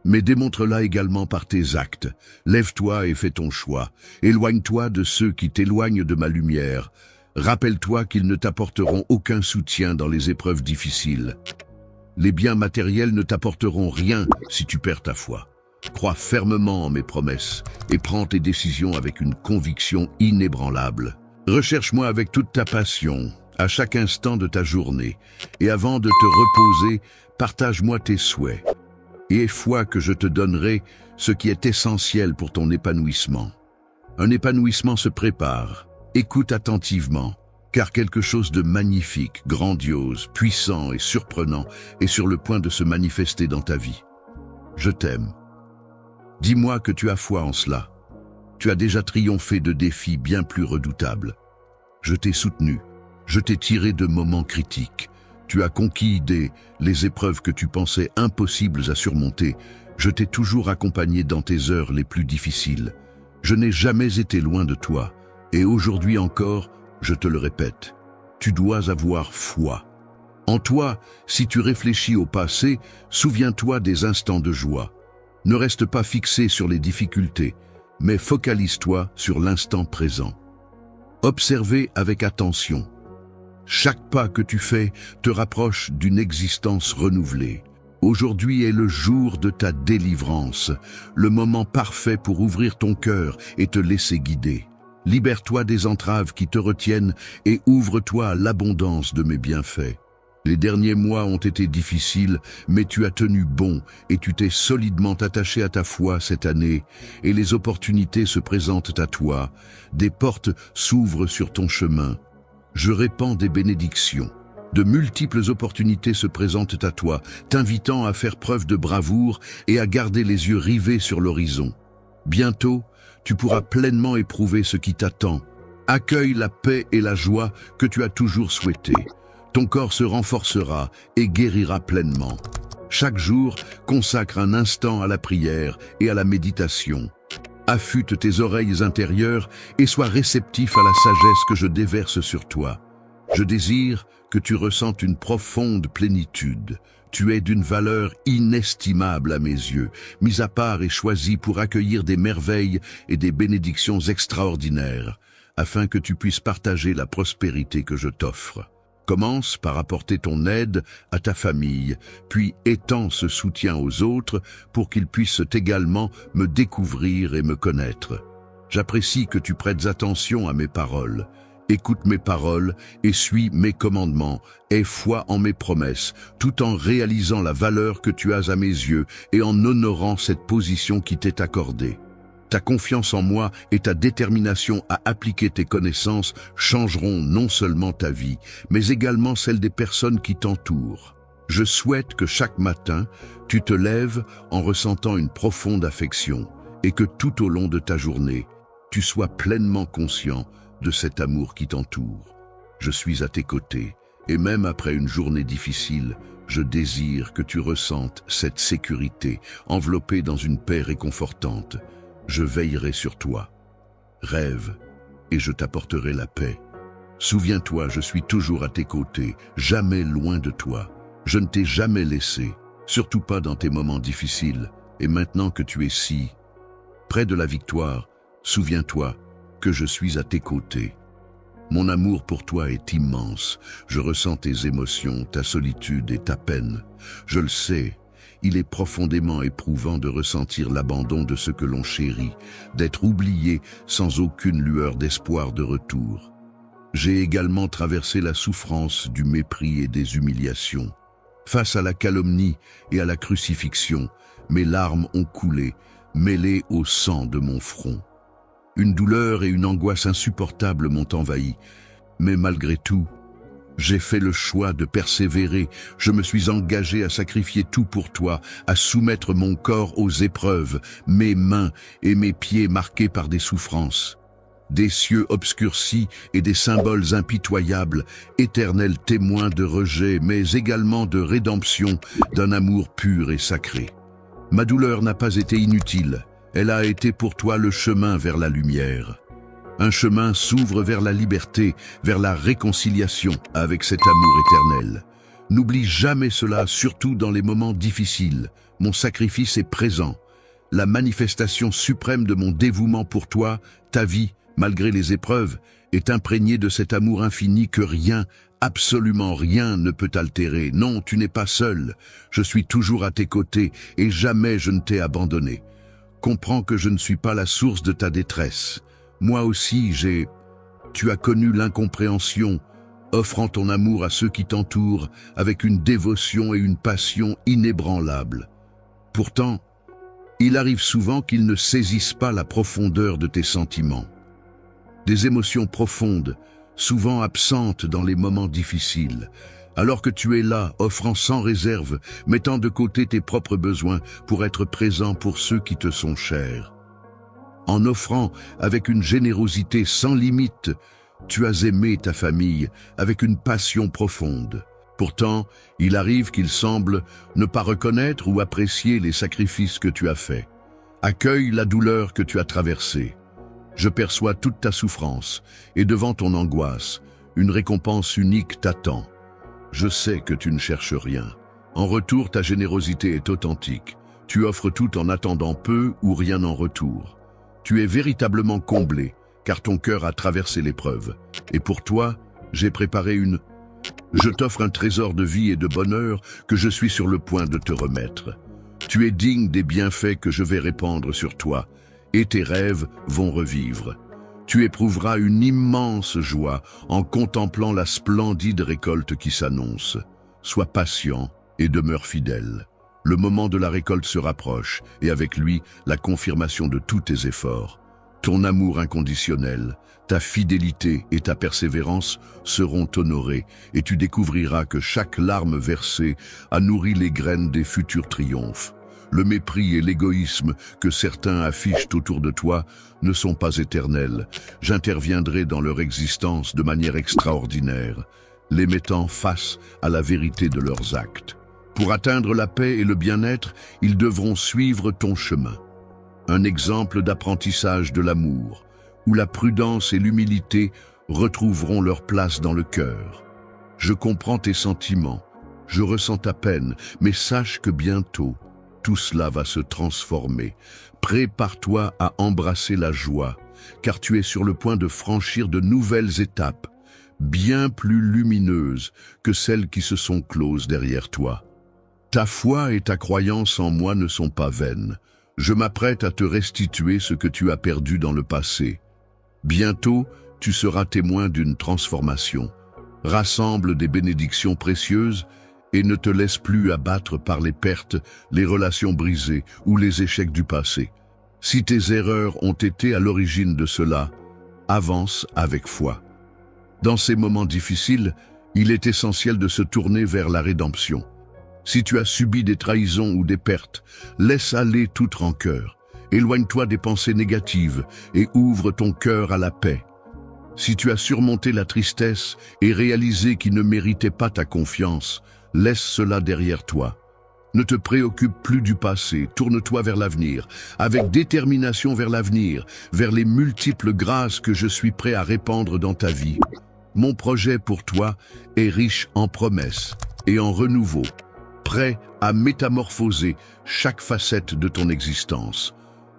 mais démontre-la également par tes actes. Lève-toi et fais ton choix. Éloigne-toi de ceux qui t'éloignent de ma lumière. Rappelle-toi qu'ils ne t'apporteront aucun soutien dans les épreuves difficiles. Les biens matériels ne t'apporteront rien si tu perds ta foi. Crois fermement en mes promesses et prends tes décisions avec une conviction inébranlable. Recherche-moi avec toute ta passion, à chaque instant de ta journée, et avant de te reposer, partage-moi tes souhaits. Et aie foi que je te donnerai ce qui est essentiel pour ton épanouissement. Un épanouissement se prépare. Écoute attentivement, car quelque chose de magnifique, grandiose, puissant et surprenant est sur le point de se manifester dans ta vie. Je t'aime. Dis-moi que tu as foi en cela. Tu as déjà triomphé de défis bien plus redoutables. Je t'ai soutenu. Je t'ai tiré de moments critiques. Tu as conquis les épreuves que tu pensais impossibles à surmonter. Je t'ai toujours accompagné dans tes heures les plus difficiles. Je n'ai jamais été loin de toi. Et aujourd'hui encore, je te le répète, tu dois avoir foi. En toi, si tu réfléchis au passé, souviens-toi des instants de joie. Ne reste pas fixé sur les difficultés, mais focalise-toi sur l'instant présent. Observez avec attention. Chaque pas que tu fais te rapproche d'une existence renouvelée. Aujourd'hui est le jour de ta délivrance, le moment parfait pour ouvrir ton cœur et te laisser guider. Libère-toi des entraves qui te retiennent et ouvre-toi à l'abondance de mes bienfaits. Les derniers mois ont été difficiles, mais tu as tenu bon et tu t'es solidement attaché à ta foi cette année et les opportunités se présentent à toi. Des portes s'ouvrent sur ton chemin. Je répands des bénédictions. De multiples opportunités se présentent à toi, t'invitant à faire preuve de bravoure et à garder les yeux rivés sur l'horizon. Bientôt, tu pourras pleinement éprouver ce qui t'attend. Accueille la paix et la joie que tu as toujours souhaitées. Ton corps se renforcera et guérira pleinement. Chaque jour, consacre un instant à la prière et à la méditation. Affûte tes oreilles intérieures et sois réceptif à la sagesse que je déverse sur toi. Je désire que tu ressentes une profonde plénitude. Tu es d'une valeur inestimable à mes yeux, mise à part et choisie pour accueillir des merveilles et des bénédictions extraordinaires, afin que tu puisses partager la prospérité que je t'offre. Commence par apporter ton aide à ta famille, puis étends ce soutien aux autres pour qu'ils puissent également me découvrir et me connaître. J'apprécie que tu prêtes attention à mes paroles. Écoute mes paroles et suis mes commandements. Aie foi en mes promesses, tout en réalisant la valeur que tu as à mes yeux et en honorant cette position qui t'est accordée. Ta confiance en moi et ta détermination à appliquer tes connaissances changeront non seulement ta vie, mais également celle des personnes qui t'entourent. Je souhaite que chaque matin, tu te lèves en ressentant une profonde affection et que tout au long de ta journée, tu sois pleinement conscient de cet amour qui t'entoure. Je suis à tes côtés et même après une journée difficile, je désire que tu ressentes cette sécurité enveloppée dans une paix réconfortante. Je veillerai sur toi. Rêve, et je t'apporterai la paix. Souviens-toi, je suis toujours à tes côtés, jamais loin de toi. Je ne t'ai jamais laissé, surtout pas dans tes moments difficiles. Et maintenant que tu es si près de la victoire, souviens-toi que je suis à tes côtés. Mon amour pour toi est immense. Je ressens tes émotions, ta solitude et ta peine. Je le sais. Il est profondément éprouvant de ressentir l'abandon de ce que l'on chérit, d'être oublié sans aucune lueur d'espoir de retour. J'ai également traversé la souffrance du mépris et des humiliations. Face à la calomnie et à la crucifixion, mes larmes ont coulé, mêlées au sang de mon front. Une douleur et une angoisse insupportables m'ont envahi, mais malgré tout, j'ai fait le choix de persévérer, je me suis engagé à sacrifier tout pour toi, à soumettre mon corps aux épreuves, mes mains et mes pieds marqués par des souffrances. Des cieux obscurcis et des symboles impitoyables, éternels témoins de rejet, mais également de rédemption, d'un amour pur et sacré. Ma douleur n'a pas été inutile, elle a été pour toi le chemin vers la lumière. Un chemin s'ouvre vers la liberté, vers la réconciliation avec cet amour éternel. N'oublie jamais cela, surtout dans les moments difficiles. Mon sacrifice est présent. La manifestation suprême de mon dévouement pour toi, ta vie, malgré les épreuves, est imprégnée de cet amour infini que rien, absolument rien ne peut altérer. Non, tu n'es pas seul. Je suis toujours à tes côtés et jamais je ne t'ai abandonné. Comprends que je ne suis pas la source de ta détresse. Moi aussi, tu as connu l'incompréhension, offrant ton amour à ceux qui t'entourent avec une dévotion et une passion inébranlables. Pourtant, il arrive souvent qu'ils ne saisissent pas la profondeur de tes sentiments. Des émotions profondes, souvent absentes dans les moments difficiles, alors que tu es là, offrant sans réserve, mettant de côté tes propres besoins pour être présent pour ceux qui te sont chers. En offrant avec une générosité sans limite, tu as aimé ta famille avec une passion profonde. Pourtant, il arrive qu'ils semblent ne pas reconnaître ou apprécier les sacrifices que tu as faits. Accueille la douleur que tu as traversée. Je perçois toute ta souffrance, et devant ton angoisse, une récompense unique t'attend. Je sais que tu ne cherches rien. En retour, ta générosité est authentique. Tu offres tout en attendant peu ou rien en retour. Tu es véritablement comblé, car ton cœur a traversé l'épreuve. Et pour toi, j'ai préparé Je t'offre un trésor de vie et de bonheur que je suis sur le point de te remettre. Tu es digne des bienfaits que je vais répandre sur toi, et tes rêves vont revivre. Tu éprouveras une immense joie en contemplant la splendide récolte qui s'annonce. Sois patient et demeure fidèle. Le moment de la récolte se rapproche, et avec lui, la confirmation de tous tes efforts. Ton amour inconditionnel, ta fidélité et ta persévérance seront honorés et tu découvriras que chaque larme versée a nourri les graines des futurs triomphes. Le mépris et l'égoïsme que certains affichent autour de toi ne sont pas éternels. J'interviendrai dans leur existence de manière extraordinaire, les mettant face à la vérité de leurs actes. Pour atteindre la paix et le bien-être, ils devront suivre ton chemin. Un exemple d'apprentissage de l'amour, où la prudence et l'humilité retrouveront leur place dans le cœur. Je comprends tes sentiments, je ressens ta peine, mais sache que bientôt, tout cela va se transformer. Prépare-toi à embrasser la joie, car tu es sur le point de franchir de nouvelles étapes, bien plus lumineuses que celles qui se sont closes derrière toi. Ta foi et ta croyance en moi ne sont pas vaines. Je m'apprête à te restituer ce que tu as perdu dans le passé. Bientôt, tu seras témoin d'une transformation. Rassemble des bénédictions précieuses et ne te laisse plus abattre par les pertes, les relations brisées ou les échecs du passé. Si tes erreurs ont été à l'origine de cela, avance avec foi. Dans ces moments difficiles, il est essentiel de se tourner vers la rédemption. Si tu as subi des trahisons ou des pertes, laisse aller toute rancœur. Éloigne-toi des pensées négatives et ouvre ton cœur à la paix. Si tu as surmonté la tristesse et réalisé qu'il ne méritait pas ta confiance, laisse cela derrière toi. Ne te préoccupe plus du passé, tourne-toi vers l'avenir, avec détermination vers l'avenir, vers les multiples grâces que je suis prêt à répandre dans ta vie. Mon projet pour toi est riche en promesses et en renouveau, prêt à métamorphoser chaque facette de ton existence.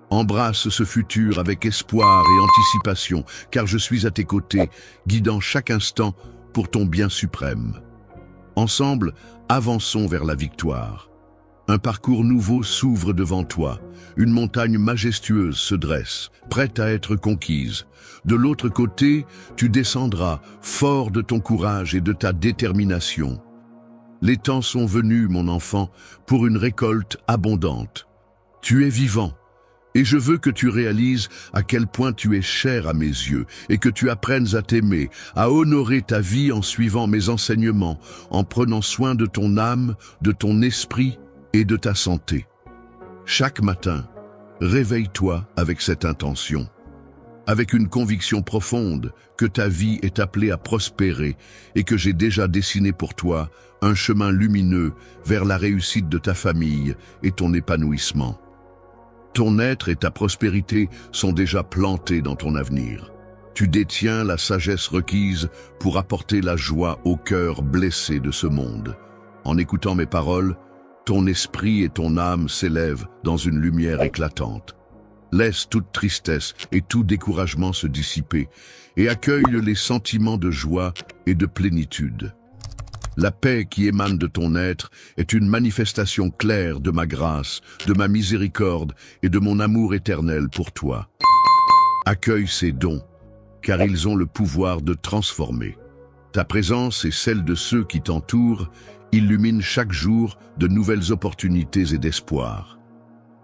Embrasse ce futur avec espoir et anticipation, car je suis à tes côtés, guidant chaque instant pour ton bien suprême. Ensemble, avançons vers la victoire. Un parcours nouveau s'ouvre devant toi. Une montagne majestueuse se dresse, prête à être conquise. De l'autre côté, tu descendras, fort de ton courage et de ta détermination. Les temps sont venus, mon enfant, pour une récolte abondante. Tu es vivant, et je veux que tu réalises à quel point tu es cher à mes yeux, et que tu apprennes à t'aimer, à honorer ta vie en suivant mes enseignements, en prenant soin de ton âme, de ton esprit et de ta santé. Chaque matin, réveille-toi avec cette intention, avec une conviction profonde que ta vie est appelée à prospérer et que j'ai déjà dessiné pour toi un chemin lumineux vers la réussite de ta famille et ton épanouissement. Ton être et ta prospérité sont déjà plantés dans ton avenir. Tu détiens la sagesse requise pour apporter la joie au cœur blessé de ce monde. En écoutant mes paroles, ton esprit et ton âme s'élèvent dans une lumière éclatante. Laisse toute tristesse et tout découragement se dissiper et accueille les sentiments de joie et de plénitude. La paix qui émane de ton être est une manifestation claire de ma grâce, de ma miséricorde et de mon amour éternel pour toi. Accueille ces dons, car ils ont le pouvoir de transformer. Ta présence et celle de ceux qui t'entourent illuminent chaque jour de nouvelles opportunités et d'espoir.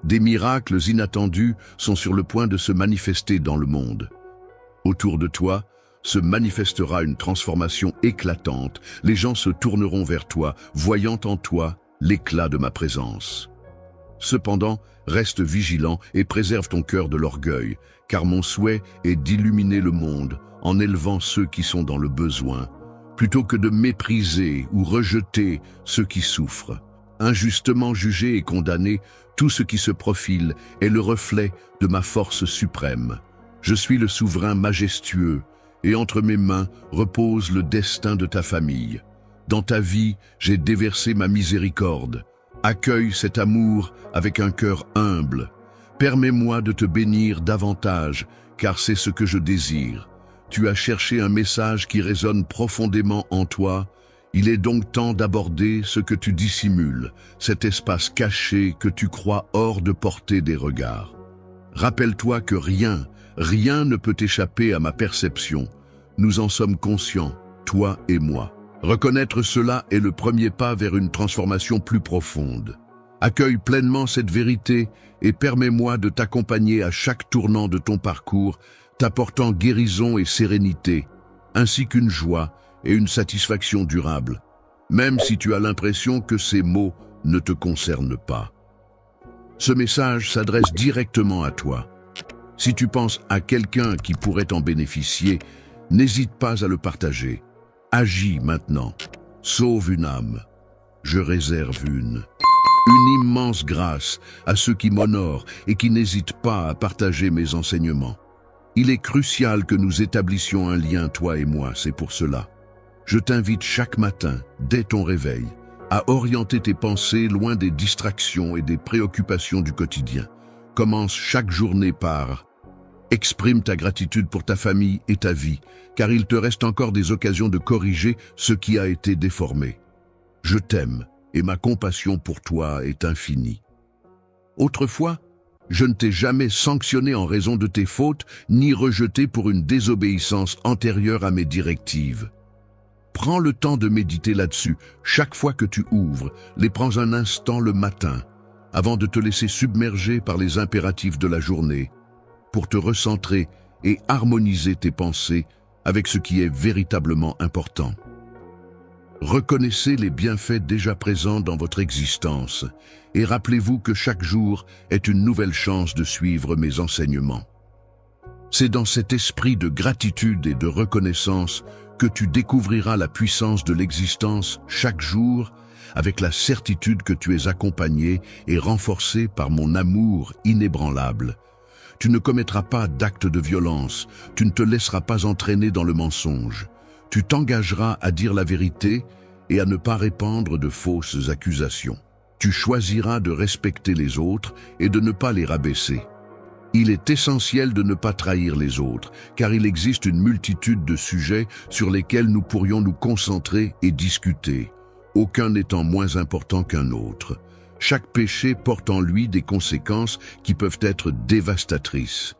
Des miracles inattendus sont sur le point de se manifester dans le monde. Autour de toi se manifestera une transformation éclatante. Les gens se tourneront vers toi, voyant en toi l'éclat de ma présence. Cependant, reste vigilant et préserve ton cœur de l'orgueil, car mon souhait est d'illuminer le monde en élevant ceux qui sont dans le besoin, plutôt que de mépriser ou rejeter ceux qui souffrent. Injustement jugé et condamné, tout ce qui se profile est le reflet de ma force suprême. Je suis le souverain majestueux, et entre mes mains repose le destin de ta famille. Dans ta vie, j'ai déversé ma miséricorde. Accueille cet amour avec un cœur humble. Permets-moi de te bénir davantage, car c'est ce que je désire. Tu as cherché un message qui résonne profondément en toi. Il est donc temps d'aborder ce que tu dissimules, cet espace caché que tu crois hors de portée des regards. Rappelle-toi que rien ne peut échapper à ma perception. Nous en sommes conscients, toi et moi. Reconnaître cela est le premier pas vers une transformation plus profonde. Accueille pleinement cette vérité et permets-moi de t'accompagner à chaque tournant de ton parcours, t'apportant guérison et sérénité, ainsi qu'une joie et une satisfaction durable, même si tu as l'impression que ces mots ne te concernent pas. Ce message s'adresse directement à toi. Si tu penses à quelqu'un qui pourrait en bénéficier, n'hésite pas à le partager. Agis maintenant. Sauve une âme. Je réserve une immense grâce à ceux qui m'honorent et qui n'hésitent pas à partager mes enseignements. Il est crucial que nous établissions un lien, toi et moi, c'est pour cela. Je t'invite chaque matin, dès ton réveil, à orienter tes pensées loin des distractions et des préoccupations du quotidien. Commence chaque journée par exprime ta gratitude pour ta famille et ta vie, car il te reste encore des occasions de corriger ce qui a été déformé. Je t'aime et ma compassion pour toi est infinie. Autrefois, je ne t'ai jamais sanctionné en raison de tes fautes, ni rejeté pour une désobéissance antérieure à mes directives. Prends le temps de méditer là-dessus. Chaque fois que tu ouvres, les prends un instant le matin, avant de te laisser submerger par les impératifs de la journée, pour te recentrer et harmoniser tes pensées avec ce qui est véritablement important. Reconnaissez les bienfaits déjà présents dans votre existence et rappelez-vous que chaque jour est une nouvelle chance de suivre mes enseignements. C'est dans cet esprit de gratitude et de reconnaissance que tu découvriras la puissance de l'existence chaque jour avec la certitude que tu es accompagné et renforcé par mon amour inébranlable. Tu ne commettras pas d'actes de violence, tu ne te laisseras pas entraîner dans le mensonge. Tu t'engageras à dire la vérité et à ne pas répandre de fausses accusations. Tu choisiras de respecter les autres et de ne pas les rabaisser. Il est essentiel de ne pas trahir les autres, car il existe une multitude de sujets sur lesquels nous pourrions nous concentrer et discuter, aucun n'étant moins important qu'un autre. Chaque péché porte en lui des conséquences qui peuvent être dévastatrices.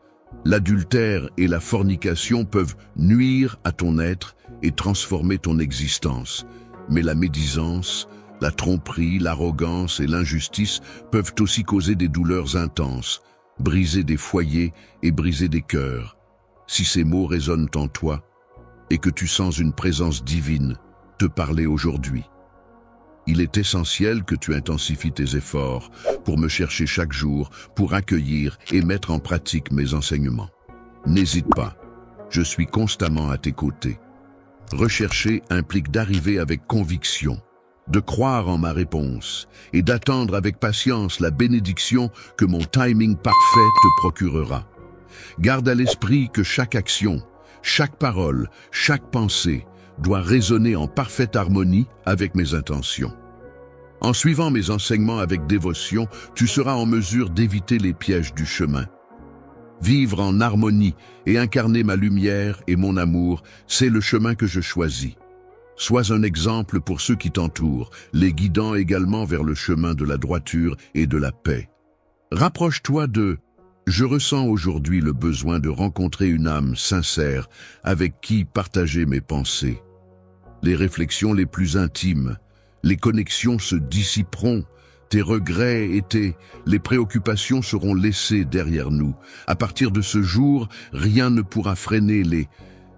L'adultère et la fornication peuvent nuire à ton être et transformer ton existence. Mais la médisance, la tromperie, l'arrogance et l'injustice peuvent aussi causer des douleurs intenses, briser des foyers et briser des cœurs. Si ces mots résonnent en toi et que tu sens une présence divine te parler aujourd'hui, il est essentiel que tu intensifies tes efforts pour me chercher chaque jour, pour accueillir et mettre en pratique mes enseignements. N'hésite pas, je suis constamment à tes côtés. Rechercher implique d'arriver avec conviction, de croire en ma réponse et d'attendre avec patience la bénédiction que mon timing parfait te procurera. Garde à l'esprit que chaque action, chaque parole, chaque pensée doit résonner en parfaite harmonie avec mes intentions. En suivant mes enseignements avec dévotion, tu seras en mesure d'éviter les pièges du chemin. Vivre en harmonie et incarner ma lumière et mon amour, c'est le chemin que je choisis. Sois un exemple pour ceux qui t'entourent, les guidant également vers le chemin de la droiture et de la paix. Rapproche-toi de « Je ressens aujourd'hui le besoin de rencontrer une âme sincère avec qui partager mes pensées. » Les réflexions les plus intimes, les connexions se dissiperont, tes regrets et les préoccupations seront laissées derrière nous. À partir de ce jour, rien ne pourra freiner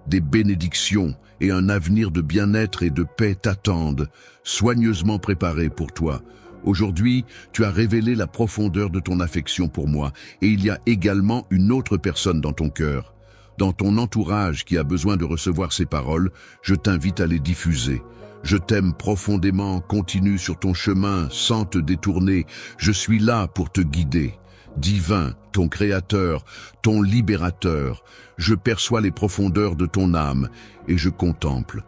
des bénédictions et un avenir de bien-être et de paix t'attendent, soigneusement préparés pour toi. Aujourd'hui, tu as révélé la profondeur de ton affection pour moi et il y a également une autre personne dans ton cœur. Dans ton entourage qui a besoin de recevoir ces paroles, je t'invite à les diffuser. Je t'aime profondément, continue sur ton chemin sans te détourner. Je suis là pour te guider. Divin, ton Créateur, ton Libérateur, je perçois les profondeurs de ton âme et je contemple.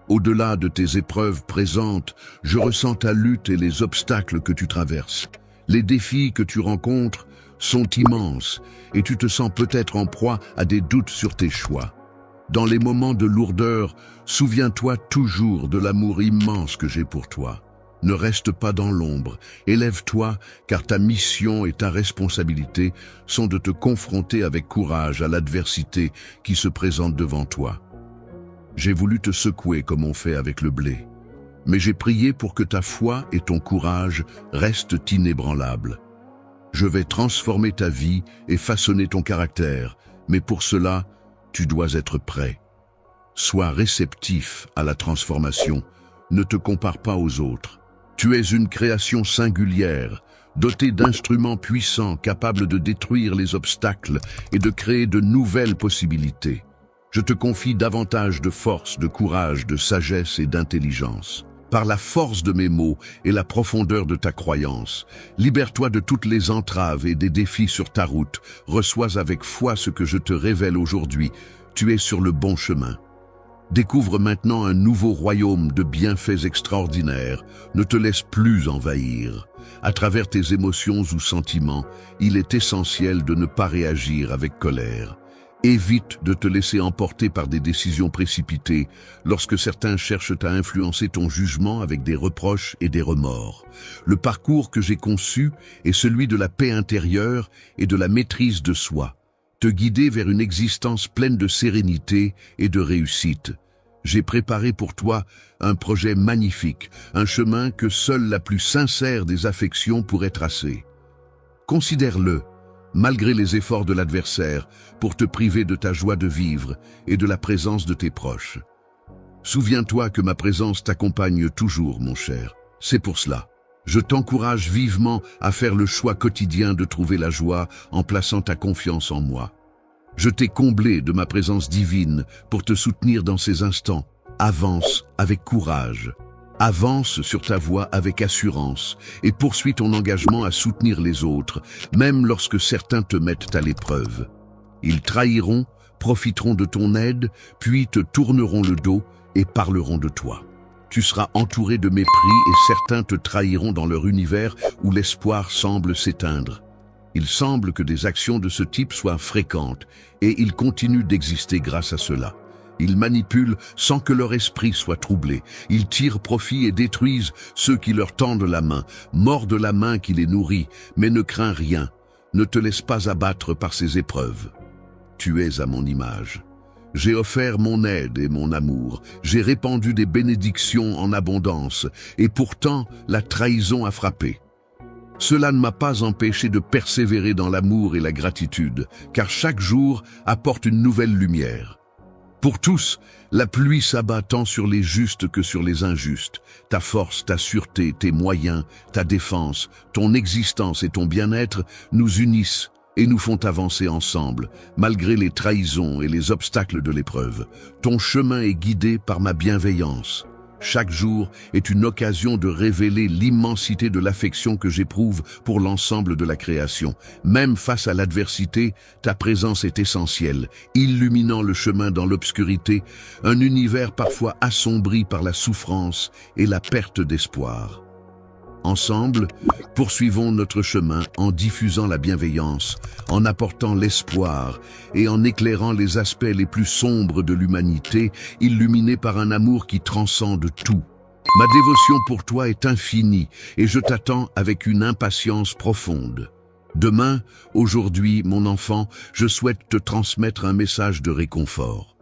Au-delà de tes épreuves présentes, je ressens ta lutte et les obstacles que tu traverses. Les défis que tu rencontres sont immenses et tu te sens peut-être en proie à des doutes sur tes choix. Dans les moments de lourdeur, souviens-toi toujours de l'amour immense que j'ai pour toi. Ne reste pas dans l'ombre, élève-toi, car ta mission et ta responsabilité sont de te confronter avec courage à l'adversité qui se présente devant toi. J'ai voulu te secouer comme on fait avec le blé. mais j'ai prié pour que ta foi et ton courage restent inébranlables. Je vais transformer ta vie et façonner ton caractère, mais pour cela, tu dois être prêt. Sois réceptif à la transformation, ne te compare pas aux autres. Tu es une création singulière, dotée d'instruments puissants capables de détruire les obstacles et de créer de nouvelles possibilités. Je te confie davantage de force, de courage, de sagesse et d'intelligence. Par la force de mes mots et la profondeur de ta croyance, libère-toi de toutes les entraves et des défis sur ta route. Reçois avec foi ce que je te révèle aujourd'hui. Tu es sur le bon chemin. Découvre maintenant un nouveau royaume de bienfaits extraordinaires. Ne te laisse plus envahir. À travers tes émotions ou sentiments, il est essentiel de ne pas réagir avec colère. Évite de te laisser emporter par des décisions précipitées lorsque certains cherchent à influencer ton jugement avec des reproches et des remords. Le parcours que j'ai conçu est celui de la paix intérieure et de la maîtrise de soi, te guider vers une existence pleine de sérénité et de réussite. J'ai préparé pour toi un projet magnifique, un chemin que seule la plus sincère des affections pourrait tracer. Considère-le, malgré les efforts de l'adversaire, pour te priver de ta joie de vivre et de la présence de tes proches. Souviens-toi que ma présence t'accompagne toujours, mon cher. C'est pour cela. Je t'encourage vivement à faire le choix quotidien de trouver la joie en plaçant ta confiance en moi. Je t'ai comblé de ma présence divine pour te soutenir dans ces instants. Avance avec courage. Avance sur ta voie avec assurance et poursuis ton engagement à soutenir les autres, même lorsque certains te mettent à l'épreuve. Ils trahiront, profiteront de ton aide, puis te tourneront le dos et parleront de toi. Tu seras entouré de mépris et certains te trahiront dans leur univers où l'espoir semble s'éteindre. Il semble que des actions de ce type soient fréquentes et ils continuent d'exister grâce à cela. Ils manipulent sans que leur esprit soit troublé. Ils tirent profit et détruisent ceux qui leur tendent la main, mordent la main qui les nourrit, mais ne crains rien. Ne te laisse pas abattre par ces épreuves. Tu es à mon image. J'ai offert mon aide et mon amour. J'ai répandu des bénédictions en abondance, et pourtant la trahison a frappé. Cela ne m'a pas empêché de persévérer dans l'amour et la gratitude, car chaque jour apporte une nouvelle lumière. Pour tous, la pluie s'abat tant sur les justes que sur les injustes. Ta force, ta sûreté, tes moyens, ta défense, ton existence et ton bien-être nous unissent et nous font avancer ensemble, malgré les trahisons et les obstacles de l'épreuve. Ton chemin est guidé par ma bienveillance. Chaque jour est une occasion de révéler l'immensité de l'affection que j'éprouve pour l'ensemble de la création. Même face à l'adversité, ta présence est essentielle, illuminant le chemin dans l'obscurité, un univers parfois assombri par la souffrance et la perte d'espoir. Ensemble, poursuivons notre chemin en diffusant la bienveillance, en apportant l'espoir et en éclairant les aspects les plus sombres de l'humanité, illuminés par un amour qui transcende tout. Ma dévotion pour toi est infinie et je t'attends avec une impatience profonde. Demain, aujourd'hui, mon enfant, je souhaite te transmettre un message de réconfort.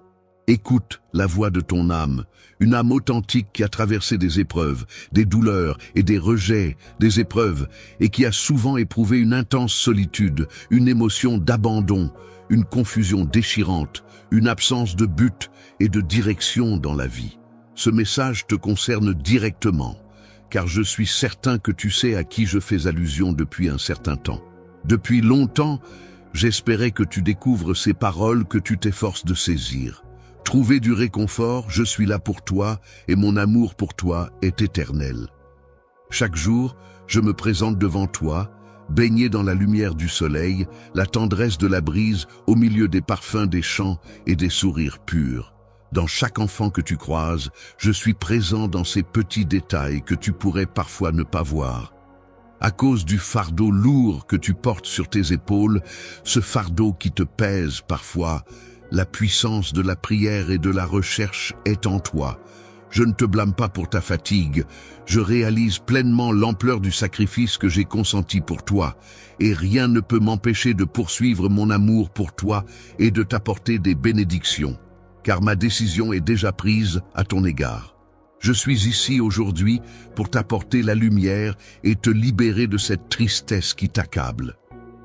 Écoute la voix de ton âme, une âme authentique qui a traversé des épreuves, des douleurs et des rejets, des épreuves, et qui a souvent éprouvé une intense solitude, une émotion d'abandon, une confusion déchirante, une absence de but et de direction dans la vie. Ce message te concerne directement, car je suis certain que tu sais à qui je fais allusion depuis un certain temps. Depuis longtemps, j'espérais que tu découvres ces paroles que tu t'efforces de saisir. Trouver du réconfort, je suis là pour toi et mon amour pour toi est éternel. Chaque jour, je me présente devant toi, baigné dans la lumière du soleil, la tendresse de la brise au milieu des parfums des champs et des sourires purs. Dans chaque enfant que tu croises, je suis présent dans ces petits détails que tu pourrais parfois ne pas voir. À cause du fardeau lourd que tu portes sur tes épaules, ce fardeau qui te pèse parfois, la puissance de la prière et de la recherche est en toi. Je ne te blâme pas pour ta fatigue. Je réalise pleinement l'ampleur du sacrifice que j'ai consenti pour toi. Et rien ne peut m'empêcher de poursuivre mon amour pour toi et de t'apporter des bénédictions. Car ma décision est déjà prise à ton égard. Je suis ici aujourd'hui pour t'apporter la lumière et te libérer de cette tristesse qui t'accable.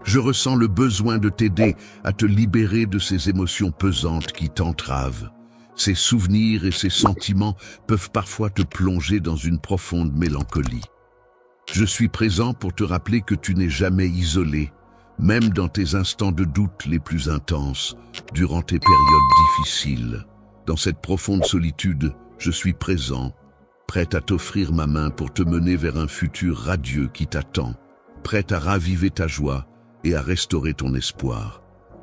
Je ressens le besoin de t'aider à te libérer de ces émotions pesantes qui t'entravent. Ces souvenirs et ces sentiments peuvent parfois te plonger dans une profonde mélancolie. Je suis présent pour te rappeler que tu n'es jamais isolé, même dans tes instants de doute les plus intenses, durant tes périodes difficiles. Dans cette profonde solitude, je suis présent, prêt à t'offrir ma main pour te mener vers un futur radieux qui t'attend, prêt à raviver ta joie et à restaurer ton espoir.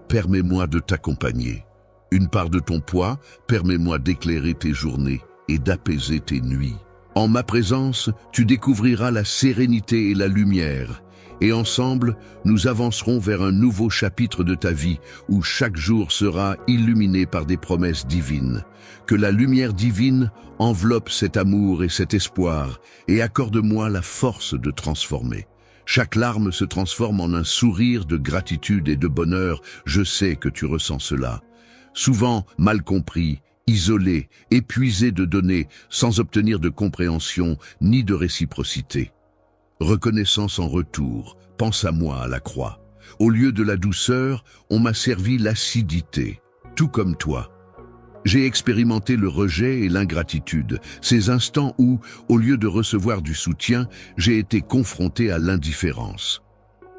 Permets-moi de t'accompagner. Une part de ton poids, permets-moi d'éclairer tes journées et d'apaiser tes nuits. En ma présence, tu découvriras la sérénité et la lumière, et ensemble, nous avancerons vers un nouveau chapitre de ta vie où chaque jour sera illuminé par des promesses divines. Que la lumière divine enveloppe cet amour et cet espoir et accorde-moi la force de transformer. Chaque larme se transforme en un sourire de gratitude et de bonheur. Je sais que tu ressens cela. Souvent mal compris, isolé, épuisé de donner, sans obtenir de compréhension ni de réciprocité. Reconnaissance en retour, pense à moi à la croix. Au lieu de la douceur, on m'a servi l'acidité, tout comme toi. J'ai expérimenté le rejet et l'ingratitude, ces instants où, au lieu de recevoir du soutien, j'ai été confronté à l'indifférence.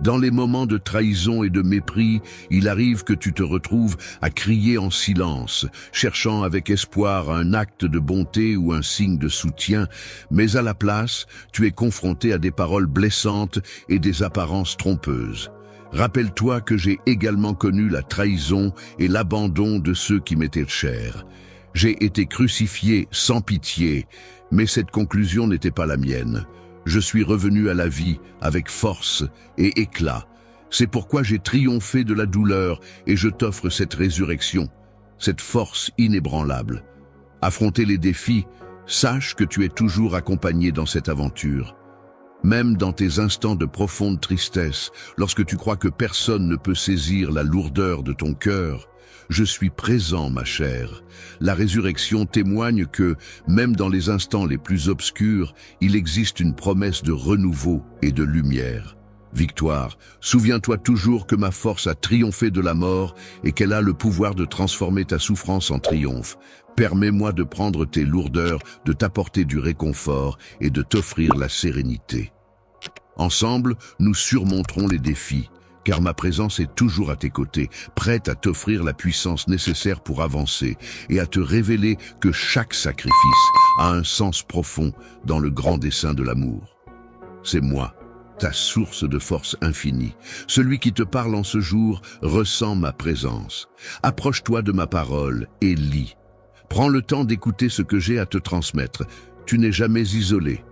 Dans les moments de trahison et de mépris, il arrive que tu te retrouves à crier en silence, cherchant avec espoir un acte de bonté ou un signe de soutien, mais à la place, tu es confronté à des paroles blessantes et des apparences trompeuses. Rappelle-toi que j'ai également connu la trahison et l'abandon de ceux qui m'étaient chers. J'ai été crucifié sans pitié, mais cette conclusion n'était pas la mienne. Je suis revenu à la vie avec force et éclat. C'est pourquoi j'ai triomphé de la douleur et je t'offre cette résurrection, cette force inébranlable. Affronter les défis, sache que tu es toujours accompagné dans cette aventure. Même dans tes instants de profonde tristesse, lorsque tu crois que personne ne peut saisir la lourdeur de ton cœur, je suis présent, ma chère. La résurrection témoigne que, même dans les instants les plus obscurs, il existe une promesse de renouveau et de lumière. Victoire, souviens-toi toujours que ma force a triomphé de la mort et qu'elle a le pouvoir de transformer ta souffrance en triomphe. Permets-moi de prendre tes lourdeurs, de t'apporter du réconfort et de t'offrir la sérénité. Ensemble, nous surmonterons les défis, car ma présence est toujours à tes côtés, prête à t'offrir la puissance nécessaire pour avancer et à te révéler que chaque sacrifice a un sens profond dans le grand dessein de l'amour. C'est moi, ta source de force infinie. Celui qui te parle en ce jour ressent ma présence. Approche-toi de ma parole et lis. Prends le temps d'écouter ce que j'ai à te transmettre. Tu n'es jamais isolé,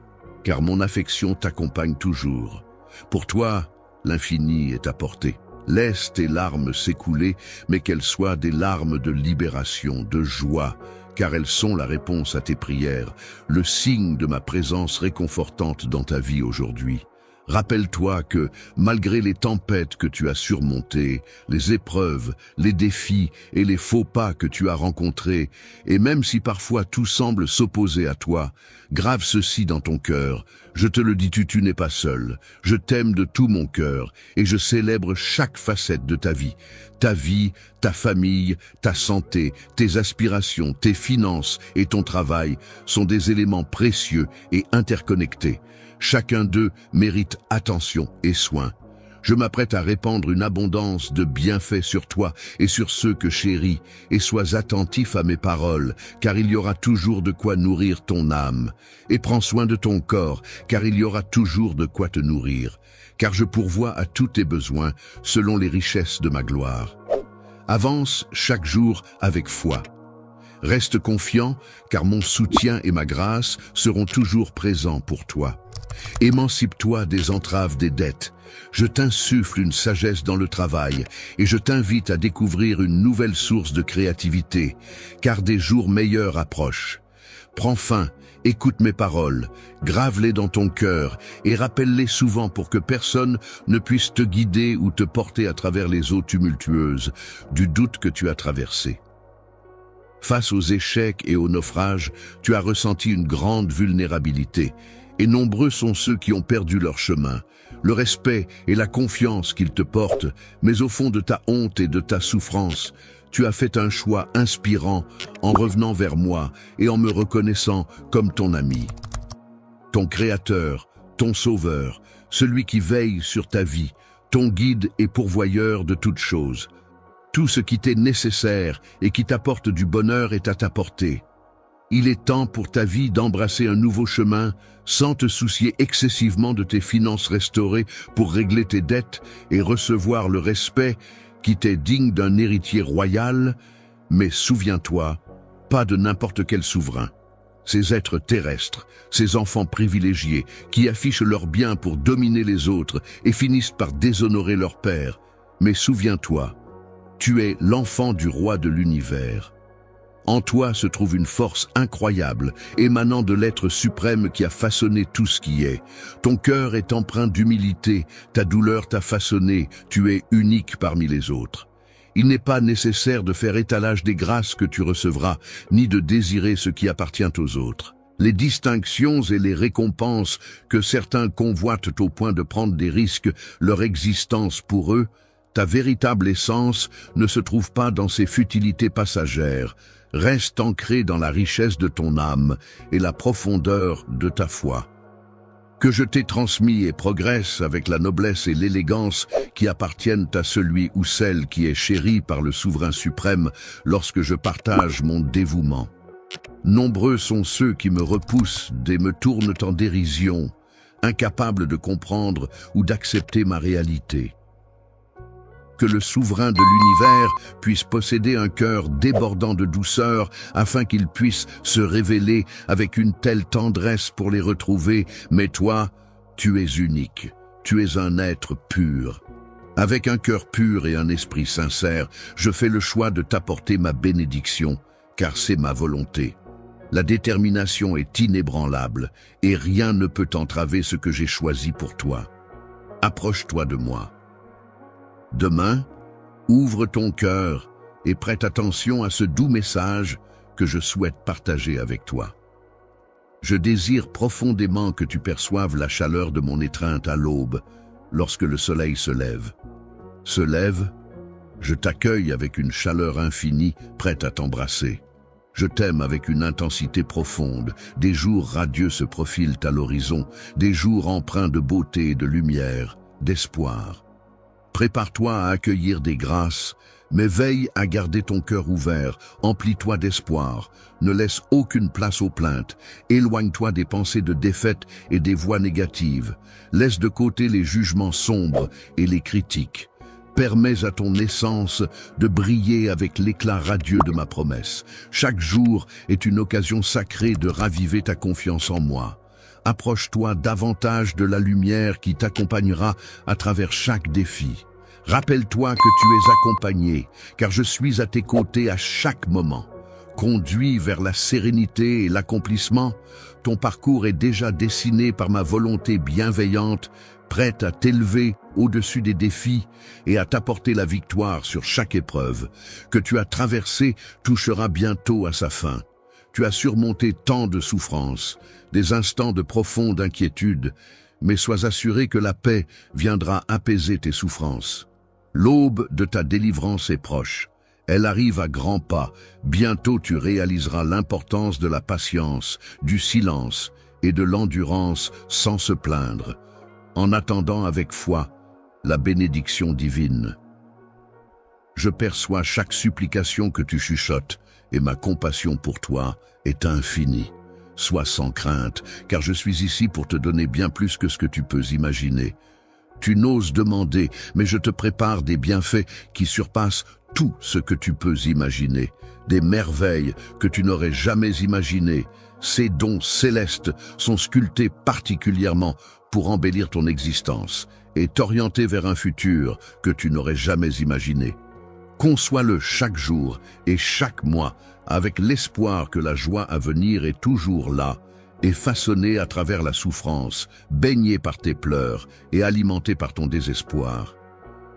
car mon affection t'accompagne toujours. Pour toi, l'infini est à portée. Laisse tes larmes s'écouler, mais qu'elles soient des larmes de libération, de joie, car elles sont la réponse à tes prières, le signe de ma présence réconfortante dans ta vie aujourd'hui. Rappelle-toi que, malgré les tempêtes que tu as surmontées, les épreuves, les défis et les faux pas que tu as rencontrés, et même si parfois tout semble s'opposer à toi, grave ceci dans ton cœur. Je te le dis, tu n'es pas seul. Je t'aime de tout mon cœur et je célèbre chaque facette de ta vie, ta famille, ta santé, tes aspirations, tes finances et ton travail sont des éléments précieux et interconnectés. Chacun d'eux mérite attention et soin. Je m'apprête à répandre une abondance de bienfaits sur toi et sur ceux que chéris, et sois attentif à mes paroles, car il y aura toujours de quoi nourrir ton âme. Et prends soin de ton corps, car il y aura toujours de quoi te nourrir, car je pourvois à tous tes besoins selon les richesses de ma gloire. Avance chaque jour avec foi. Reste confiant, car mon soutien et ma grâce seront toujours présents pour toi. Émancipe-toi des entraves des dettes. Je t'insuffle une sagesse dans le travail et je t'invite à découvrir une nouvelle source de créativité, car des jours meilleurs approchent. Prends fin, écoute mes paroles, grave-les dans ton cœur et rappelle-les souvent pour que personne ne puisse te guider ou te porter à travers les eaux tumultueuses du doute que tu as traversé. Face aux échecs et aux naufrages, tu as ressenti une grande vulnérabilité, et nombreux sont ceux qui ont perdu leur chemin. Le respect et la confiance qu'ils te portent, mais au fond de ta honte et de ta souffrance, tu as fait un choix inspirant en revenant vers moi et en me reconnaissant comme ton ami. Ton créateur, ton sauveur, celui qui veille sur ta vie, ton guide et pourvoyeur de toutes choses. Tout ce qui t'est nécessaire et qui t'apporte du bonheur est à ta portée. Il est temps pour ta vie d'embrasser un nouveau chemin sans te soucier excessivement de tes finances restaurées pour régler tes dettes et recevoir le respect qui t'est digne d'un héritier royal, mais souviens-toi, pas de n'importe quel souverain. Ces êtres terrestres, ces enfants privilégiés qui affichent leur bien pour dominer les autres et finissent par déshonorer leur père. Mais souviens-toi, tu es l'enfant du roi de l'univers. En toi se trouve une force incroyable, émanant de l'être suprême qui a façonné tout ce qui est. Ton cœur est empreint d'humilité, ta douleur t'a façonné, tu es unique parmi les autres. Il n'est pas nécessaire de faire étalage des grâces que tu recevras, ni de désirer ce qui appartient aux autres. Les distinctions et les récompenses que certains convoitent au point de prendre des risques, leur existence pour eux, ta véritable essence ne se trouve pas dans ces futilités passagères. Reste ancré dans la richesse de ton âme et la profondeur de ta foi. Que je t'ai transmis et progresse avec la noblesse et l'élégance qui appartiennent à celui ou celle qui est chéri par le souverain suprême lorsque je partage mon dévouement. Nombreux sont ceux qui me repoussent et me tournent en dérision, incapables de comprendre ou d'accepter ma réalité. Que le souverain de l'univers puisse posséder un cœur débordant de douceur afin qu'il puisse se révéler avec une telle tendresse pour les retrouver. Mais toi, tu es unique, tu es un être pur. Avec un cœur pur et un esprit sincère, je fais le choix de t'apporter ma bénédiction, car c'est ma volonté. La détermination est inébranlable et rien ne peut entraver ce que j'ai choisi pour toi. Approche-toi de moi. Demain, ouvre ton cœur et prête attention à ce doux message que je souhaite partager avec toi. Je désire profondément que tu perçoives la chaleur de mon étreinte à l'aube, lorsque le soleil se lève. Se lève, je t'accueille avec une chaleur infinie, prête à t'embrasser. Je t'aime avec une intensité profonde. Des jours radieux se profilent à l'horizon, des jours empreints de beauté et de lumière, d'espoir. Prépare-toi à accueillir des grâces, mais veille à garder ton cœur ouvert, emplis-toi d'espoir, ne laisse aucune place aux plaintes, éloigne-toi des pensées de défaite et des voix négatives, laisse de côté les jugements sombres et les critiques. Permets à ton essence de briller avec l'éclat radieux de ma promesse. Chaque jour est une occasion sacrée de raviver ta confiance en moi. Approche-toi davantage de la lumière qui t'accompagnera à travers chaque défi. Rappelle-toi que tu es accompagné, car je suis à tes côtés à chaque moment. Conduit vers la sérénité et l'accomplissement, ton parcours est déjà dessiné par ma volonté bienveillante, prête à t'élever au-dessus des défis et à t'apporter la victoire sur chaque épreuve que tu as traversée touchera bientôt à sa fin. Tu as surmonté tant de souffrances, des instants de profonde inquiétude, mais sois assuré que la paix viendra apaiser tes souffrances. L'aube de ta délivrance est proche. Elle arrive à grands pas. Bientôt tu réaliseras l'importance de la patience, du silence et de l'endurance sans se plaindre, en attendant avec foi la bénédiction divine. Je perçois chaque supplication que tu chuchotes, et ma compassion pour toi est infinie. Sois sans crainte, car je suis ici pour te donner bien plus que ce que tu peux imaginer. Tu n'oses demander, mais je te prépare des bienfaits qui surpassent tout ce que tu peux imaginer. Des merveilles que tu n'aurais jamais imaginées. Ces dons célestes sont sculptés particulièrement pour embellir ton existence et t'orienter vers un futur que tu n'aurais jamais imaginé. Conçois-le chaque jour et chaque mois avec l'espoir que la joie à venir est toujours là et façonnée à travers la souffrance, baignée par tes pleurs et alimentée par ton désespoir.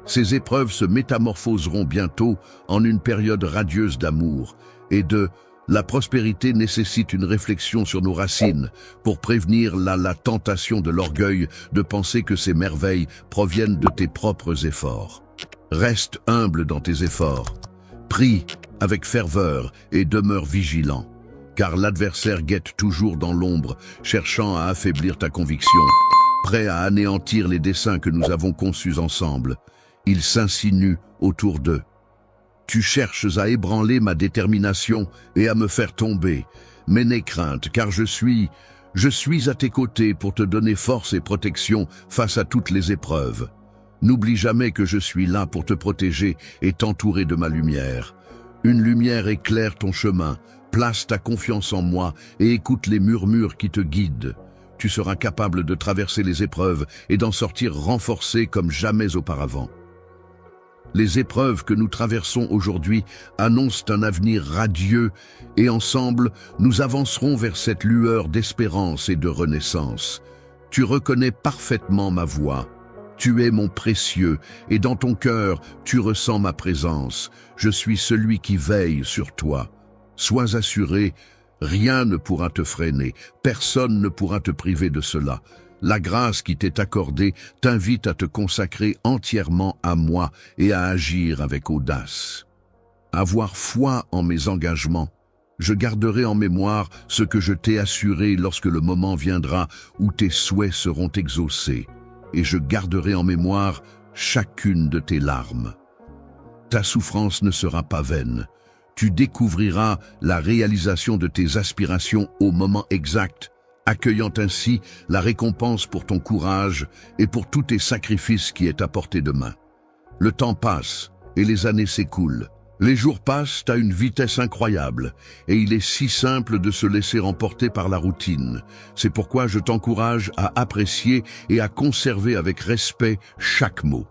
Ces épreuves se métamorphoseront bientôt en une période radieuse d'amour, Et 2. La prospérité nécessite une réflexion sur nos racines pour prévenir la tentation de l'orgueil de penser que ces merveilles proviennent de tes propres efforts. Reste humble dans tes efforts. Prie avec ferveur et demeure vigilant, car l'adversaire guette toujours dans l'ombre, cherchant à affaiblir ta conviction, prêt à anéantir les desseins que nous avons conçus ensemble. Il s'insinue autour d'eux. Tu cherches à ébranler ma détermination et à me faire tomber, mais n'aie crainte, car je suis à tes côtés pour te donner force et protection face à toutes les épreuves. N'oublie jamais que je suis là pour te protéger et t'entourer de ma lumière. Une lumière éclaire ton chemin, place ta confiance en moi et écoute les murmures qui te guident. Tu seras capable de traverser les épreuves et d'en sortir renforcé comme jamais auparavant. Les épreuves que nous traversons aujourd'hui annoncent un avenir radieux et ensemble, nous avancerons vers cette lueur d'espérance et de renaissance. Tu reconnais parfaitement ma voix. Tu es mon précieux et dans ton cœur, tu ressens ma présence. Je suis celui qui veille sur toi. Sois assuré, rien ne pourra te freiner, personne ne pourra te priver de cela. La grâce qui t'est accordée t'invite à te consacrer entièrement à moi et à agir avec audace. Avoir foi en mes engagements. Je garderai en mémoire ce que je t'ai assuré lorsque le moment viendra où tes souhaits seront exaucés. Et je garderai en mémoire chacune de tes larmes. Ta souffrance ne sera pas vaine. Tu découvriras la réalisation de tes aspirations au moment exact, accueillant ainsi la récompense pour ton courage et pour tous tes sacrifices qui est à portée de main. Le temps passe et les années s'écoulent. Les jours passent à une vitesse incroyable et il est si simple de se laisser emporter par la routine. C'est pourquoi je t'encourage à apprécier et à conserver avec respect chaque mot.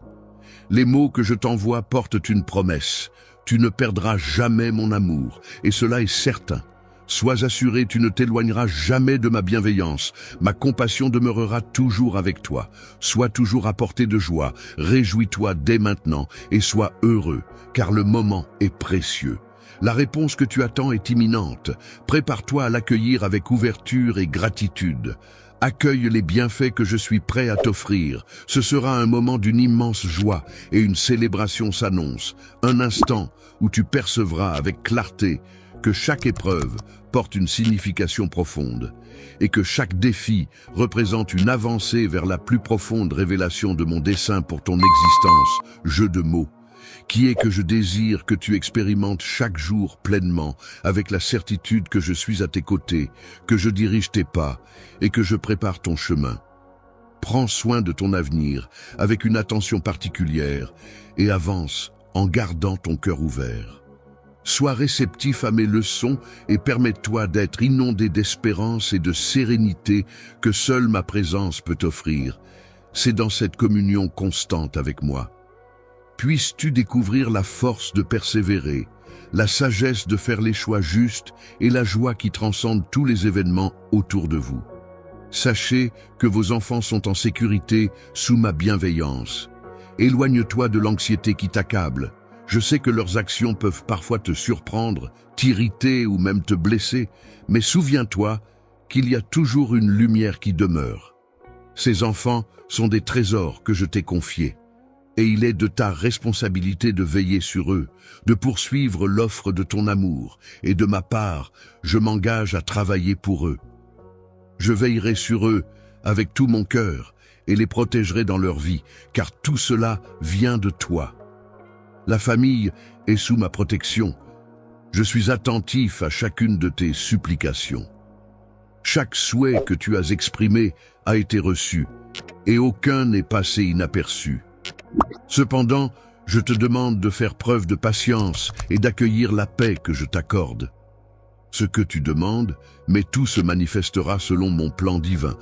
Les mots que je t'envoie portent une promesse. Tu ne perdras jamais mon amour, et cela est certain. Sois assuré, tu ne t'éloigneras jamais de ma bienveillance. Ma compassion demeurera toujours avec toi. Sois toujours à portée de joie. Réjouis-toi dès maintenant et sois heureux, car le moment est précieux. La réponse que tu attends est imminente. Prépare-toi à l'accueillir avec ouverture et gratitude. Accueille les bienfaits que je suis prêt à t'offrir. Ce sera un moment d'une immense joie et une célébration s'annonce. Un instant où tu percevras avec clarté que chaque épreuve porte une signification profonde et que chaque défi représente une avancée vers la plus profonde révélation de mon dessein pour ton existence, jeu de mots, qui est que je désire que tu expérimentes chaque jour pleinement avec la certitude que je suis à tes côtés, que je dirige tes pas et que je prépare ton chemin. Prends soin de ton avenir avec une attention particulière et avance en gardant ton cœur ouvert. Sois réceptif à mes leçons et permets-toi d'être inondé d'espérance et de sérénité que seule ma présence peut t'offrir. C'est dans cette communion constante avec moi. Puisses-tu découvrir la force de persévérer, la sagesse de faire les choix justes et la joie qui transcende tous les événements autour de vous. Sachez que vos enfants sont en sécurité sous ma bienveillance. Éloigne-toi de l'anxiété qui t'accable. Je sais que leurs actions peuvent parfois te surprendre, t'irriter ou même te blesser, mais souviens-toi qu'il y a toujours une lumière qui demeure. Ces enfants sont des trésors que je t'ai confiés, et il est de ta responsabilité de veiller sur eux, de poursuivre l'offre de ton amour, et de ma part, je m'engage à travailler pour eux. Je veillerai sur eux avec tout mon cœur et les protégerai dans leur vie, car tout cela vient de toi. La famille est sous ma protection. Je suis attentif à chacune de tes supplications. Chaque souhait que tu as exprimé a été reçu, et aucun n'est passé inaperçu. Cependant, je te demande de faire preuve de patience et d'accueillir la paix que je t'accorde. Ce que tu demandes, mais tout se manifestera selon mon plan divin.